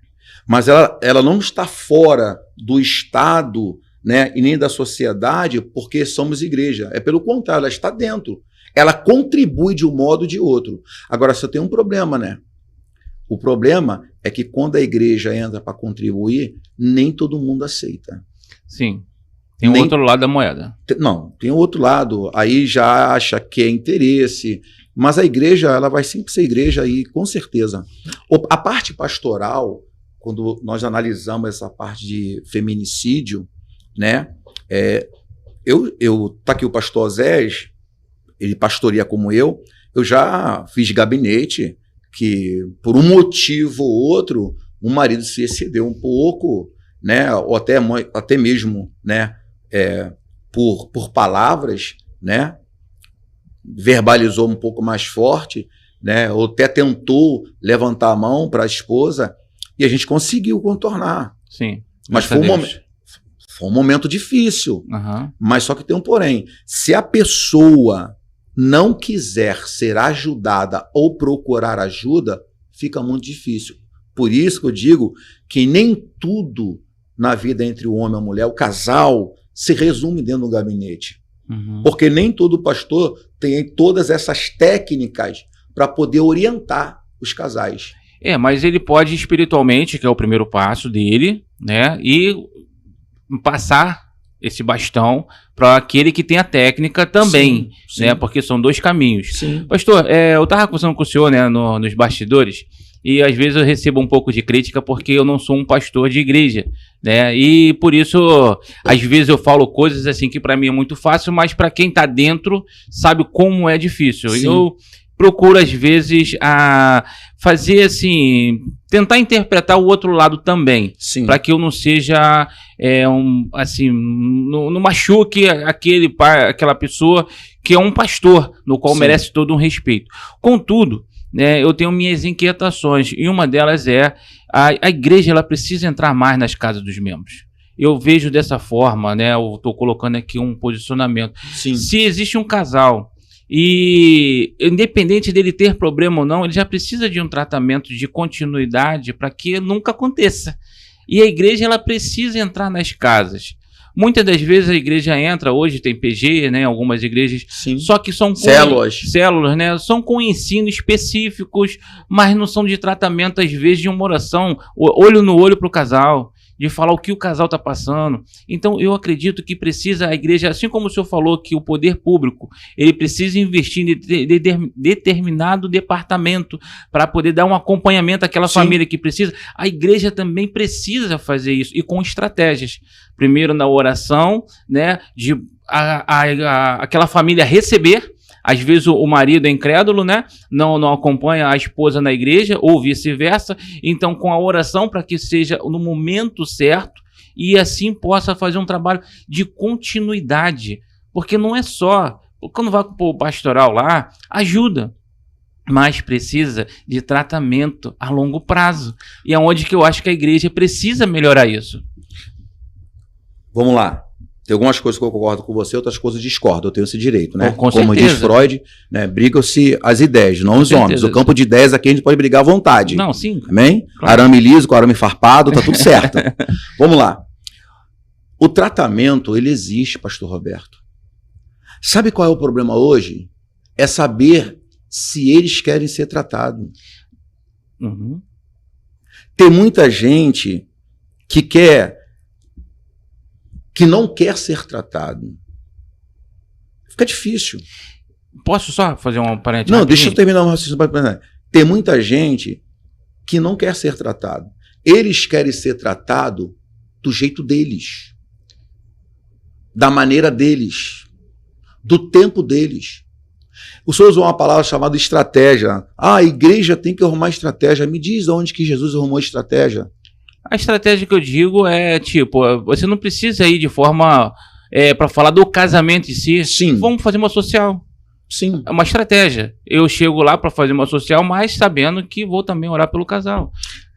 mas ela não está fora do Estado, né, e nem da sociedade porque somos igreja. Pelo contrário, ela está dentro. Ela contribui de um modo ou de outro. Agora, só tem um problema, né? O problema é que quando a igreja entra para contribuir, nem todo mundo aceita. Sim. Tem um outro lado da moeda. Não, tem o outro lado. Aí já acha que é interesse. Mas a igreja, ela vai sempre ser igreja aí, com certeza. A parte pastoral, quando nós analisamos essa parte de feminicídio, né? Tá aqui o pastor Zés, ele pastoreia como eu já fiz gabinete que, por um motivo ou outro, o marido se excedeu um pouco, né? Ou até mesmo, né? Por palavras, né? Verbalizou um pouco mais forte, né? Ou até tentou levantar a mão para a esposa, e a gente conseguiu contornar. Sim. Mas foi um momento difícil. Uhum. Mas só que tem um porém. Se a pessoa não quiser ser ajudada ou procurar ajuda, fica muito difícil. Por isso que eu digo que nem tudo na vida entre o homem e a mulher, o casal, se resume dentro do gabinete. Uhum. Porque nem todo pastor tem todas essas técnicas para poder orientar os casais. Mas ele pode espiritualmente, que é o primeiro passo dele, né, e passar esse bastão para aquele que tem a técnica também, sim. né, porque são dois caminhos. Sim. Pastor, eu estava conversando com o senhor, né, nos bastidores, e às vezes eu recebo um pouco de crítica porque eu não sou um pastor de igreja, né? E por isso, às vezes eu falo coisas assim que para mim é muito fácil, mas para quem está dentro sabe como é difícil. Sim. Eu procuro às vezes fazer assim, tentar interpretar o outro lado também, para que eu não seja não machuque aquela pessoa que é um pastor, no qual merece todo um respeito. Contudo, né, eu tenho minhas inquietações, e uma delas é a igreja ela precisa entrar mais nas casas dos membros. Eu vejo dessa forma, né, eu estou colocando aqui um posicionamento. Sim. Se existe um casal e, independente dele ter problema ou não, ele já precisa de um tratamento de continuidade para que nunca aconteça. E a igreja ela precisa entrar nas casas. Muitas das vezes a igreja entra, hoje tem PG, né, algumas igrejas, só que são células, né, são com ensinos específicos, mas não são de tratamento, às vezes, de uma oração, olho no olho para o casal, de falar o que o casal está passando. Então, eu acredito que precisa a igreja, assim como o senhor falou que o poder público, ele precisa investir em determinado departamento para poder dar um acompanhamento àquela família que precisa, a igreja também precisa fazer isso, e com estratégias. Primeiro na oração, né, de aquela família receber. Às vezes o marido é incrédulo, né? Não acompanha a esposa na igreja, ou vice-versa. Então, com a oração para que seja no momento certo e assim possa fazer um trabalho de continuidade. Porque não é só, quando vai para o pastoral lá, ajuda, mas precisa de tratamento a longo prazo. E é onde que eu acho que a igreja precisa melhorar isso. Vamos lá. Tem algumas coisas que eu concordo com você, outras coisas discordo. Eu tenho esse direito, né? Com Como certeza. diz Freud, né? Brigam-se as ideias, não os homens. O campo de ideias aqui a gente pode brigar à vontade. Não, sim. Amém? Claro. Arame liso com arame farpado, tá tudo certo. Vamos lá. O tratamento, ele existe, pastor Roberto. Sabe qual é o problema hoje? É saber se eles querem ser tratados. Uhum. Tem muita gente que não quer ser tratado. Fica difícil. Posso só fazer um parênteses? Não, deixa eu terminar uma raciocínio. Tem muita gente que não quer ser tratado. Eles querem ser tratados do jeito deles, da maneira deles, do tempo deles. O senhor usou uma palavra chamada estratégia. A igreja tem que arrumar estratégia. Me diz onde que Jesus arrumou estratégia. A estratégia que eu digo é, tipo, você não precisa ir de forma para falar do casamento em si. Sim. Vamos fazer uma social. Sim. É uma estratégia. Eu chego lá para fazer uma social, mas sabendo que vou também orar pelo casal.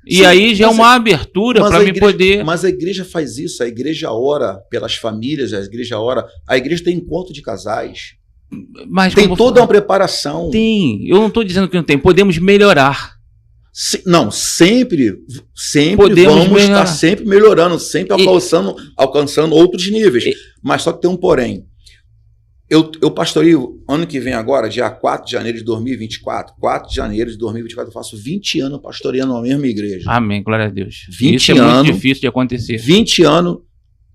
E sim, aí já é uma abertura para me poder... Mas a igreja faz isso, a igreja ora pelas famílias, a igreja tem encontro de casais. Mas tem toda uma preparação. Tem, eu não estou dizendo que não tem, podemos melhorar. Não, sempre vamos estar sempre melhorando, sempre alcançando outros níveis. Mas só que tem um porém. Eu pastoreio ano que vem agora, dia 4 de janeiro de 2024. 4 de janeiro de 2024 eu faço 20 anos pastoreando a mesma igreja. Amém, glória a Deus. 20 Isso é muito difícil de acontecer. 20 anos,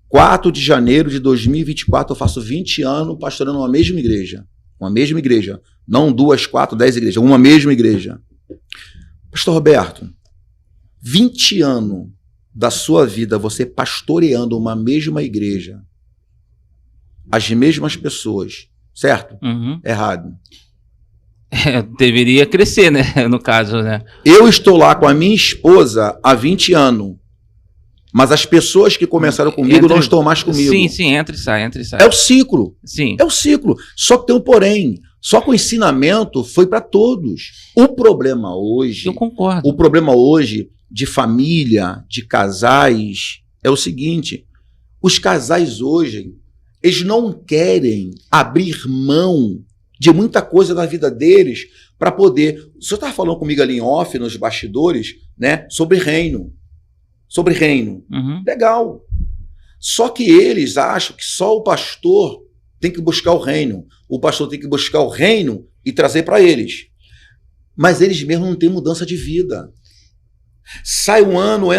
4 de janeiro de 2024 eu faço 20 anos pastoreando uma mesma igreja. Uma mesma igreja. Não 2, 4, 10 igrejas, uma mesma igreja. Pastor Roberto, 20 anos da sua vida você pastoreando uma mesma igreja, as mesmas pessoas, certo? Uhum. Errado. Deveria crescer, né? No caso, né? Eu estou lá com a minha esposa há 20 anos, mas as pessoas que começaram comigo não estão mais comigo. Sim, entra e sai. É o ciclo. Sim. É o ciclo. Só que tem um porém. Só que o ensinamento foi para todos. O problema hoje... Eu concordo. O problema hoje de família, de casais, é o seguinte, os casais hoje, eles não querem abrir mão de muita coisa da vida deles para poder... O senhor estava falando comigo ali em off, nos bastidores, né, sobre reino. Sobre reino. Uhum. Legal. Só que eles acham que só o pastor tem que buscar o reino. O pastor tem que buscar o reino e trazer para eles. Mas eles mesmos não têm mudança de vida. Sai um ano,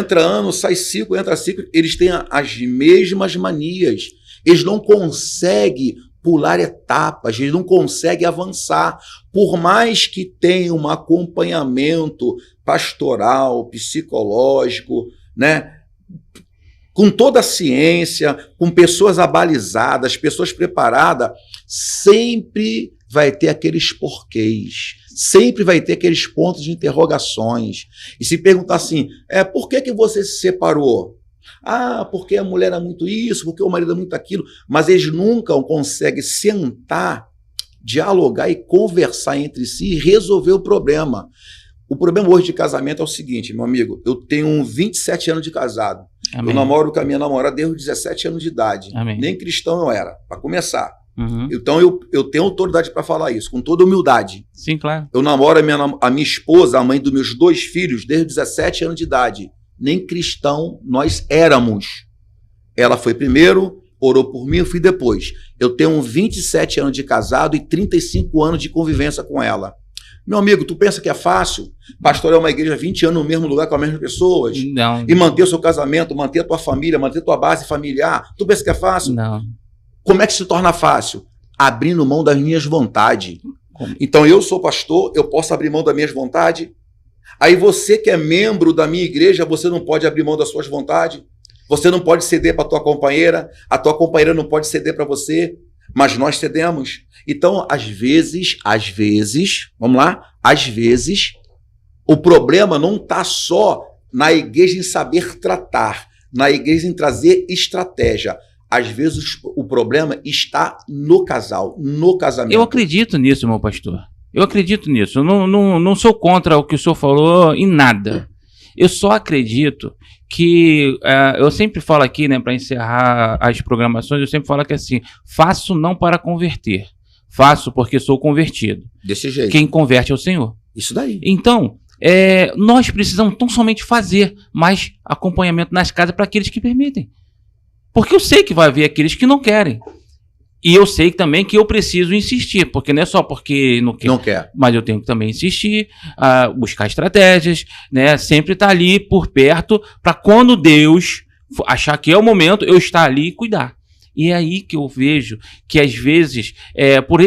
sai ciclo, entra ciclo. Eles têm as mesmas manias. Eles não conseguem pular etapas, eles não conseguem avançar. Por mais que tenham um acompanhamento pastoral, psicológico, né? Com toda a ciência, com pessoas abalizadas, pessoas preparadas, sempre vai ter aqueles porquês, sempre vai ter aqueles pontos de interrogações. E se perguntar assim, por que você se separou? Ah, porque a mulher é muito isso, porque o marido é muito aquilo, mas eles nunca conseguem sentar, dialogar e conversar entre si e resolver o problema. O problema hoje de casamento é o seguinte, meu amigo, eu tenho 27 anos de casado. Amém. Eu namoro com a minha namorada desde os 17 anos de idade. Amém. Nem cristão eu era, para começar. Uhum. Então eu tenho autoridade para falar isso, com toda humildade. Sim, claro. Eu namoro a minha esposa, a mãe dos meus 2 filhos, desde os 17 anos de idade. Nem cristão nós éramos. Ela foi primeiro, orou por mim, eu fui depois. Eu tenho 27 anos de casado e 35 anos de convivência com ela. Meu amigo, tu pensa que é fácil pastorear uma igreja 20 anos no mesmo lugar com as mesmas pessoas? Não. E manter o seu casamento, manter a tua família, manter a tua base familiar? Tu pensa que é fácil? Não. Como é que se torna fácil? Abrindo mão das minhas vontades. Então eu sou pastor, eu posso abrir mão das minhas vontades? Aí você que é membro da minha igreja, você não pode abrir mão das suas vontades? Você não pode ceder para a tua companheira não pode ceder para você, mas nós cedemos. Então, às vezes, vamos lá, às vezes, o problema não está só na igreja em saber tratar, na igreja em trazer estratégia. Às vezes, o problema está no casal, no casamento. Eu acredito nisso, meu pastor. Eu acredito nisso. Eu não sou contra o que o senhor falou em nada. Eu só acredito que... eu sempre falo aqui, né, para encerrar as programações, eu sempre falo que assim, faço não para converter. Faço porque sou convertido. Desse jeito. Quem converte é o Senhor. Isso daí. Então, nós precisamos tão somente fazer mais acompanhamento nas casas para aqueles que permitem. Porque eu sei que vai haver aqueles que não querem. E eu sei também que eu preciso insistir, porque não é só porque não quer. Mas eu tenho que também insistir, buscar estratégias, né? Sempre estar ali por perto, para quando Deus achar que é o momento, eu estar ali e cuidar. E é aí que eu vejo que, às vezes, por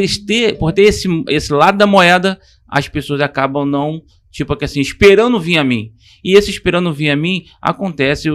ter esse lado da moeda, as pessoas acabam não, assim, esperando vir a mim. E esse esperando vir a mim, acontece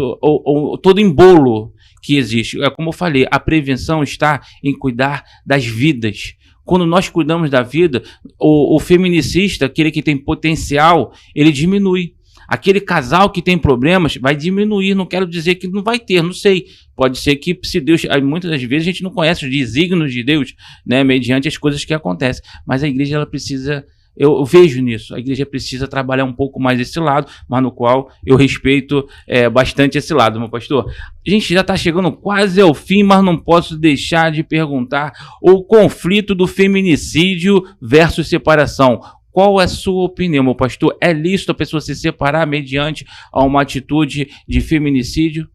todo embolo que existe. É como eu falei, a prevenção está em cuidar das vidas. Quando nós cuidamos da vida, o feminicista, aquele que tem potencial, ele diminui. Aquele casal que tem problemas vai diminuir. Não quero dizer que não vai ter, não sei. Pode ser que, se Deus... Muitas das vezes a gente não conhece os desígnios de Deus, né, mediante as coisas que acontecem. Mas a igreja, ela precisa... Eu vejo nisso, a igreja precisa trabalhar um pouco mais esse lado, mas no qual eu respeito bastante esse lado, meu pastor. A gente já está chegando quase ao fim, mas não posso deixar de perguntar o conflito do feminicídio versus separação. Qual é a sua opinião, meu pastor? É lícito a pessoa se separar mediante a uma atitude de feminicídio?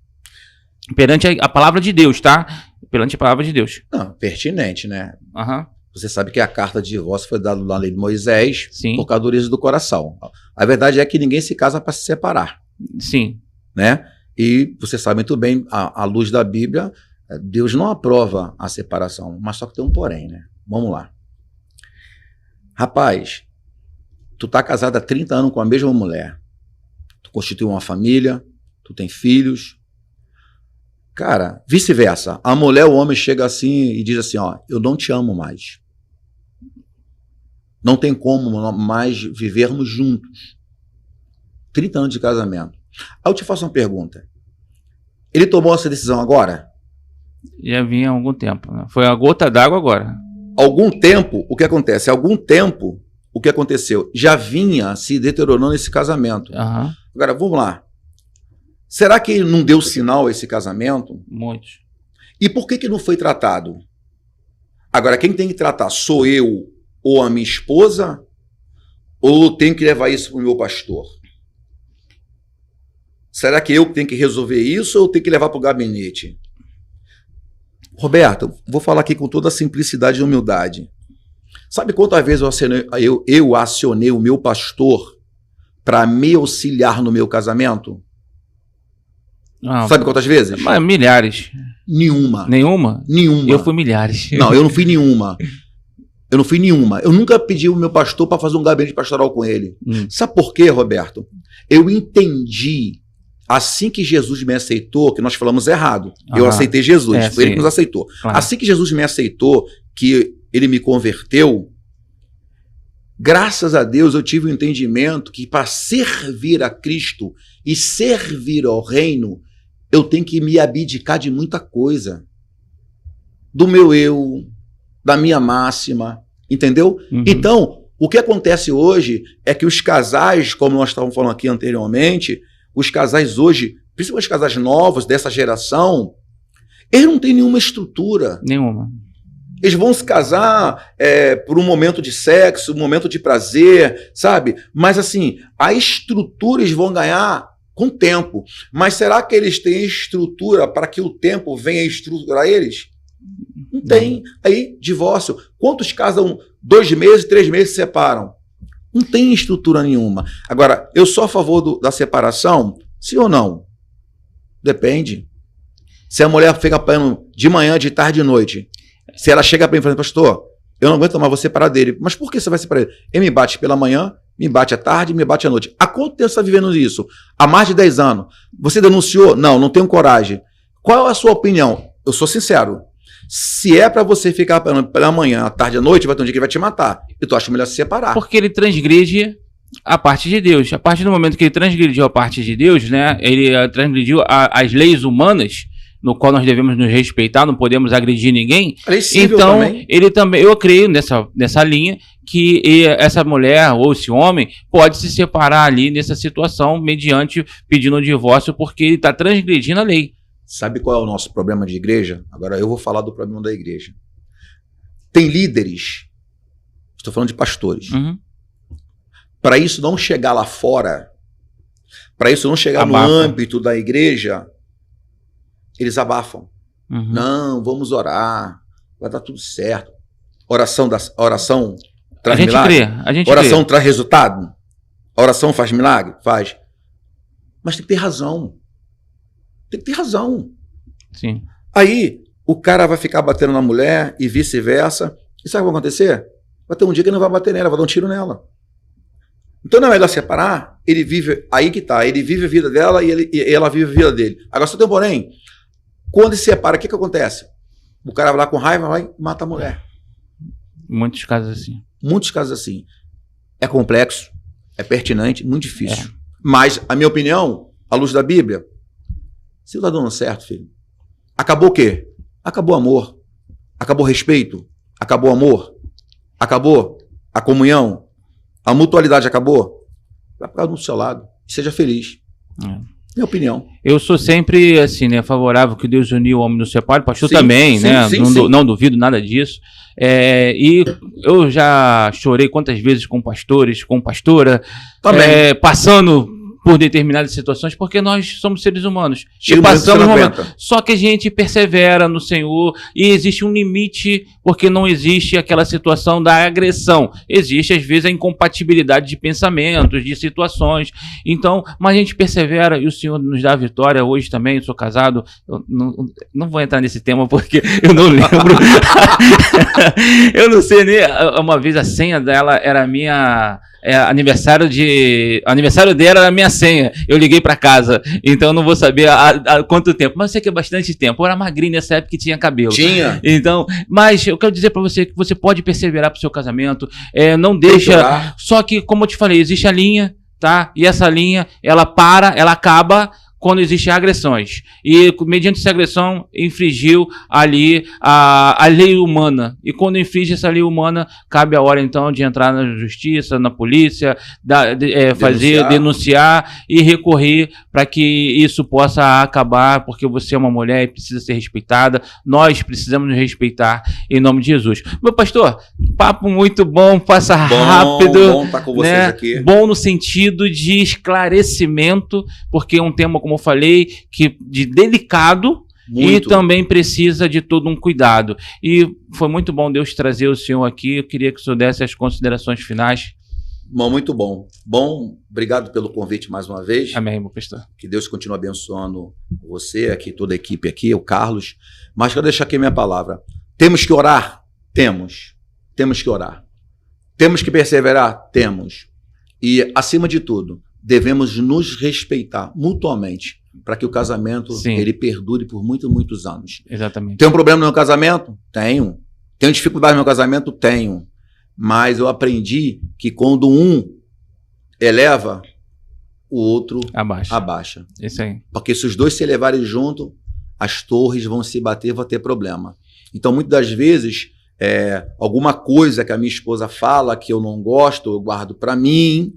Perante a palavra de Deus, tá? Perante a palavra de Deus. Não, pertinente, né? Aham. Você sabe que a carta de divórcio foi dada na lei de Moisés. Sim. Por causa do dureza do coração. A verdade é que ninguém se casa para se separar. Sim. Né? E você sabe muito bem, à luz da Bíblia, Deus não aprova a separação, mas só que tem um porém, né? Vamos lá. Rapaz, tu tá casado há 30 anos com a mesma mulher. Tu constituiu uma família, tu tem filhos. Cara, vice-versa. A mulher, o homem chega assim e diz assim, ó, eu não te amo mais. Não tem como mais vivermos juntos. 30 anos de casamento. Aí eu te faço uma pergunta. Ele tomou essa decisão agora? Já vinha há algum tempo, né? Foi a gota d'água agora. Algum tempo, o que acontece? Algum tempo, o que aconteceu? Já vinha se deteriorando esse casamento. Uhum. Agora, vamos lá. Será que não deu sinal a esse casamento? Muitos. E por que não foi tratado? Agora, quem tem que tratar? Sou eu ou a minha esposa? Ou eu tenho que levar isso para o meu pastor? Será que eu tenho que resolver isso ou eu tenho que levar para o gabinete? Roberto, vou falar aqui com toda a simplicidade e humildade. Sabe quantas vezes eu acionei o meu pastor para me auxiliar no meu casamento? Não. Sabe quantas vezes? Mas milhares. Nenhuma. Nenhuma? Nenhuma. Eu fui milhares. Não, eu não fui nenhuma. Eu não fui nenhuma. Eu nunca pedi o meu pastor para fazer um gabinete pastoral com ele. Sabe por quê, Roberto? Eu entendi, assim que Jesus me aceitou, que nós falamos errado. Eu aceitei Jesus, foi ele que nos aceitou. Claro. Assim que Jesus me aceitou, que ele me converteu, graças a Deus eu tive o entendimento que para servir a Cristo e servir ao reino, eu tenho que me abdicar de muita coisa. Do meu eu, da minha máxima, entendeu? Então, o que acontece hoje é que os casais, como nós estávamos falando aqui anteriormente, os casais hoje, principalmente os casais novos dessa geração, eles não têm nenhuma estrutura. Nenhuma. Eles vão se casar por um momento de sexo, um momento de prazer, sabe? Mas assim, a estrutura eles vão ganhar com o tempo. Mas será que eles têm estrutura para que o tempo venha estruturar eles? Não tem. Aí, divórcio. Quantos casam 2 meses, 3 meses se separam? Não tem estrutura nenhuma. Agora, eu sou a favor da separação? Sim ou não? Depende. Se a mulher fica apanhando de manhã, de tarde e de noite, se ela chega para mim e fala, pastor, eu não aguento mais você separar dele. Mas por que você vai separar ele? Ele me bate pela manhã, me bate à tarde, me bate à noite. Há quanto tempo você está vivendo isso? Há mais de 10 anos. Você denunciou? Não tenho coragem. Qual é a sua opinião? Eu sou sincero. Se é para você ficar pela manhã, à tarde, à noite, vai ter um dia que ele vai te matar. E tu acha melhor se separar. Porque ele transgride a parte de Deus. A partir do momento que ele transgrediu a parte de Deus, né, ele transgrediu as leis humanas, no qual nós devemos nos respeitar, não podemos agredir ninguém. Então, também. Ele também, eu creio nessa linha que essa mulher ou esse homem pode se separar ali nessa situação mediante pedindo um divórcio porque ele está transgredindo a lei. Sabe qual é o nosso problema de igreja? Agora eu vou falar do problema da igreja. Tem líderes, estou falando de pastores, para isso não chegar lá fora, para isso não chegar no âmbito da igreja, eles abafam. Não, vamos orar, vai dar tudo certo. Oração traz milagre? Oração traz resultado? A oração faz milagre? Faz. Mas tem que ter razão. Tem que ter razão. Sim. Aí o cara vai ficar batendo na mulher e vice-versa. E sabe o que vai acontecer? Vai ter um dia que ele não vai bater nela, vai dar um tiro nela. Então não é melhor separar? Ele vive, aí que tá, ele vive a vida dela e ela vive a vida dele. Agora só tem um porém. Quando se separa, o que acontece? O cara vai lá com raiva, vai e mata a mulher. Muitos casos assim. Muitos casos assim. É complexo, é pertinente, muito difícil. Mas, a minha opinião, à luz da Bíblia, se está dando certo, filho, acabou o quê? Acabou o amor, acabou o respeito, acabou o amor, acabou a comunhão, a mutualidade acabou. Vai ficar do seu lado, seja feliz. Minha opinião. Eu sou sempre, assim, né, favorável que Deus uniu o homem no separe, o pastor também, né? Não duvido nada disso. E eu já chorei quantas vezes com pastores, com pastora, passando por determinadas situações, porque nós somos seres humanos. E passamos momentos. Só que a gente persevera no Senhor e existe um limite, porque não existe aquela situação da agressão. Existe, às vezes, a incompatibilidade de pensamentos, de situações. Então, mas a gente persevera e o Senhor nos dá a vitória. Hoje também, eu sou casado. Eu não vou entrar nesse tema, porque eu não lembro. Eu não sei nem. Uma vez a senha dela era a minha... aniversário dela era a minha senha. Eu liguei para casa, então eu não vou saber há quanto tempo, mas eu sei que é bastante tempo. Eu era magrinho nessa época que tinha cabelo. Tinha. Então, mas eu quero dizer para você que você pode perseverar pro seu casamento, não deixa. Só que, como eu te falei, existe a linha, tá? E essa linha, ela acaba quando existem agressões. E, mediante essa agressão, infringiu ali a lei humana. E quando infringe essa lei humana, cabe a hora, então, de entrar na justiça, na polícia, denunciar e recorrer para que isso possa acabar, porque você é uma mulher e precisa ser respeitada. Nós precisamos nos respeitar, em nome de Jesus. Meu pastor, papo muito bom, passa rápido. Bom estar com vocês aqui. Bom no sentido de esclarecimento, porque é um tema, como eu falei, de delicado. Muito. E também precisa de todo um cuidado. E foi muito bom Deus trazer o senhor aqui. Eu queria que o senhor desse as considerações finais. Muito bom. Obrigado pelo convite mais uma vez. Amém, meu pastor. Que Deus continue abençoando você, aqui, toda a equipe aqui, o Carlos. Mas quero deixar aqui a minha palavra. Temos que orar? Temos. Temos que orar. Temos que perseverar? Temos. E, acima de tudo, devemos nos respeitar mutuamente para que o casamento ele perdure por muitos anos. Exatamente. Tem um problema no meu casamento? Tenho. Tenho dificuldade no meu casamento? Tenho. Mas eu aprendi que quando um eleva, o outro abaixa. Isso aí. Porque se os dois se elevarem junto, as torres vão se bater, vai ter problema. Então, muitas das vezes, alguma coisa que a minha esposa fala que eu não gosto, eu guardo para mim,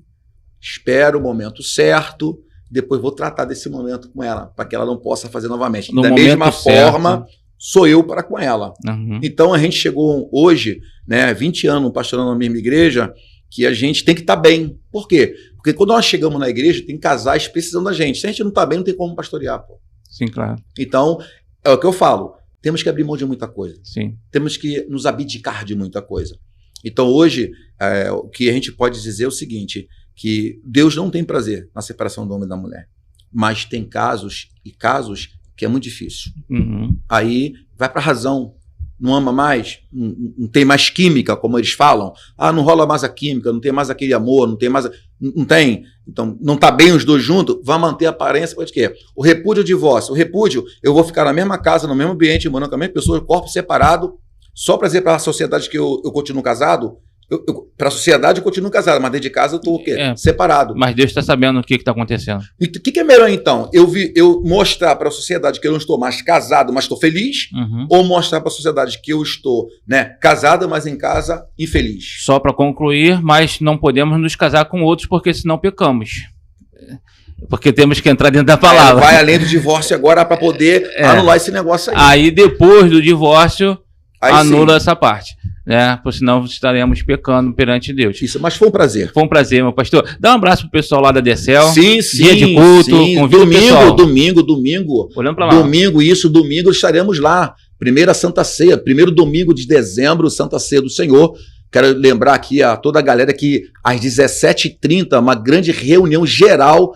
espero o momento certo, depois vou tratar desse momento com ela, para que ela não possa fazer novamente. Da mesma forma, sou eu para com ela. Uhum. Então, a gente chegou hoje, 20 anos pastorando na mesma igreja, que a gente tem que estar bem. Por quê? Porque quando nós chegamos na igreja, tem casais precisando da gente. Se a gente não está bem, não tem como pastorear. Pô. Sim, claro. Então, é o que eu falo. Temos que abrir mão de muita coisa. Sim. Temos que nos abdicar de muita coisa. Então, hoje, o que a gente pode dizer é o seguinte, que Deus não tem prazer na separação do homem e da mulher. Mas tem casos que é muito difícil. Uhum. Aí vai para a razão. Não ama mais, não tem mais química, como eles falam. Não rola mais a química, não tem mais aquele amor, não tem mais... Não tem. Então, não está bem os dois juntos, vai manter a aparência, pode quê? O repúdio é o divórcio. O repúdio, eu vou ficar na mesma casa, no mesmo ambiente, morando com a mesma pessoa, corpo separado, só para dizer para a sociedade que eu continuo casado. Para a sociedade eu continuo casado, mas dentro de casa eu estou o quê? Separado. Mas Deus está sabendo o que está acontecendo. E o que é melhor então? Eu mostrar para a sociedade que eu não estou mais casado, mas estou feliz? Uhum. Ou mostrar para a sociedade que eu estou casado, mas em casa infeliz? Só para concluir, mas não podemos nos casar com outros porque senão pecamos. Porque temos que entrar dentro da palavra. Vai além do divórcio agora para poder anular esse negócio aí. Aí depois do divórcio, anula sim. essa parte. Por senão estaremos pecando perante Deus. Isso, mas foi um prazer. Foi um prazer, meu pastor. Dá um abraço pro pessoal lá da Decel. Sim. Dia de culto, convida o pessoal. Domingo. Olhando pra lá. Domingo estaremos lá. Primeira Santa Ceia, primeiro domingo de dezembro, Santa Ceia do Senhor. Quero lembrar aqui a toda a galera que às 17h30, uma grande reunião geral,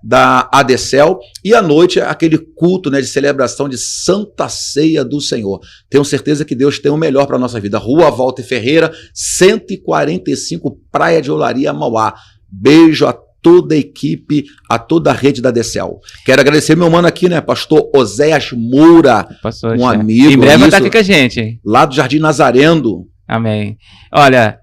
da ADECEL, e à noite aquele culto, de celebração de Santa Ceia do Senhor. Tenho certeza que Deus tem o melhor para a nossa vida. Rua Walter Ferreira, 145, Praia de Olaria, Mauá. Beijo a toda a equipe, a toda a rede da ADECEL. Quero agradecer meu mano aqui, pastor Oséias Moura, pastor, amigo. Em breve vai estar aqui com a gente, hein? Lá do Jardim Nazareno. Amém. Olha,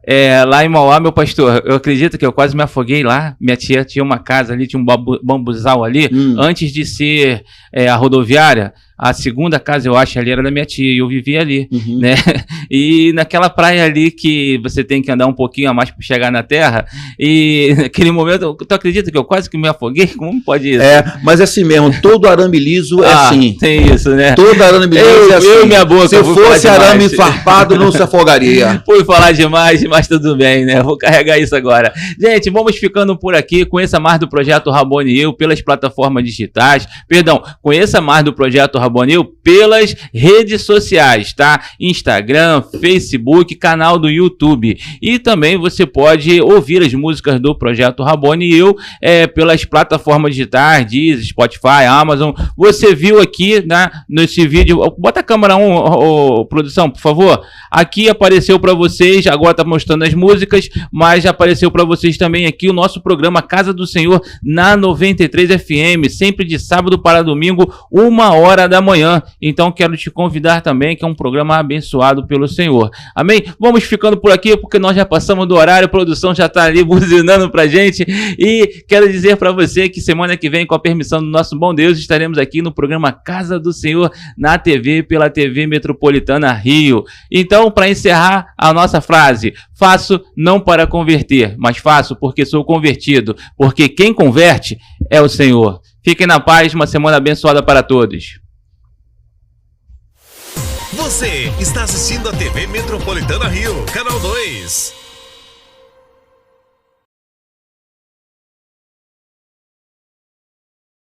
lá em Mauá, meu pastor, eu acredito que eu quase me afoguei lá. Minha tia tinha uma casa ali, tinha um bambuzal ali. Antes de ser a rodoviária, a segunda casa, eu acho, ali era da minha tia, e eu vivia ali, E naquela praia ali que você tem que andar um pouquinho a mais para chegar na terra, e naquele momento, tu acredita que eu quase que me afoguei? Como pode isso? Mas é assim mesmo, todo arame liso é assim. Tem isso, Todo arame liso é assim. Eu minha boca, se fosse arame farpado, não se afogaria. Fui falar demais, mas tudo bem, Vou carregar isso agora. Gente, vamos ficando por aqui. Conheça mais do Projeto Rabonil pelas plataformas digitais. Perdão, conheça mais do Projeto Rabonil pelas redes sociais, tá? Instagram, Facebook, canal do YouTube. E também você pode ouvir as músicas do Projeto Rabonil pelas plataformas digitais, Deezer, Spotify, Amazon. Você viu aqui, nesse vídeo, bota a câmera 1, produção, por favor. Aqui apareceu para vocês, agora tá mostrando as músicas, mas já apareceu para vocês também aqui o nosso programa Casa do Senhor na 93 FM, sempre de sábado para domingo, 1h da manhã. Então quero te convidar também, que é um programa abençoado pelo Senhor. Amém? Vamos ficando por aqui, porque nós já passamos do horário, a produção já está ali buzinando pra gente. E quero dizer para você que semana que vem, com a permissão do nosso bom Deus, estaremos aqui no programa Casa do Senhor, na TV, pela TV Metropolitana Rio. Então, para encerrar a nossa frase: faço não para converter, mas faço porque sou convertido, porque quem converte é o Senhor. Fiquem na paz, uma semana abençoada para todos. Você está assistindo a TV Metropolitana Rio, Canal 2.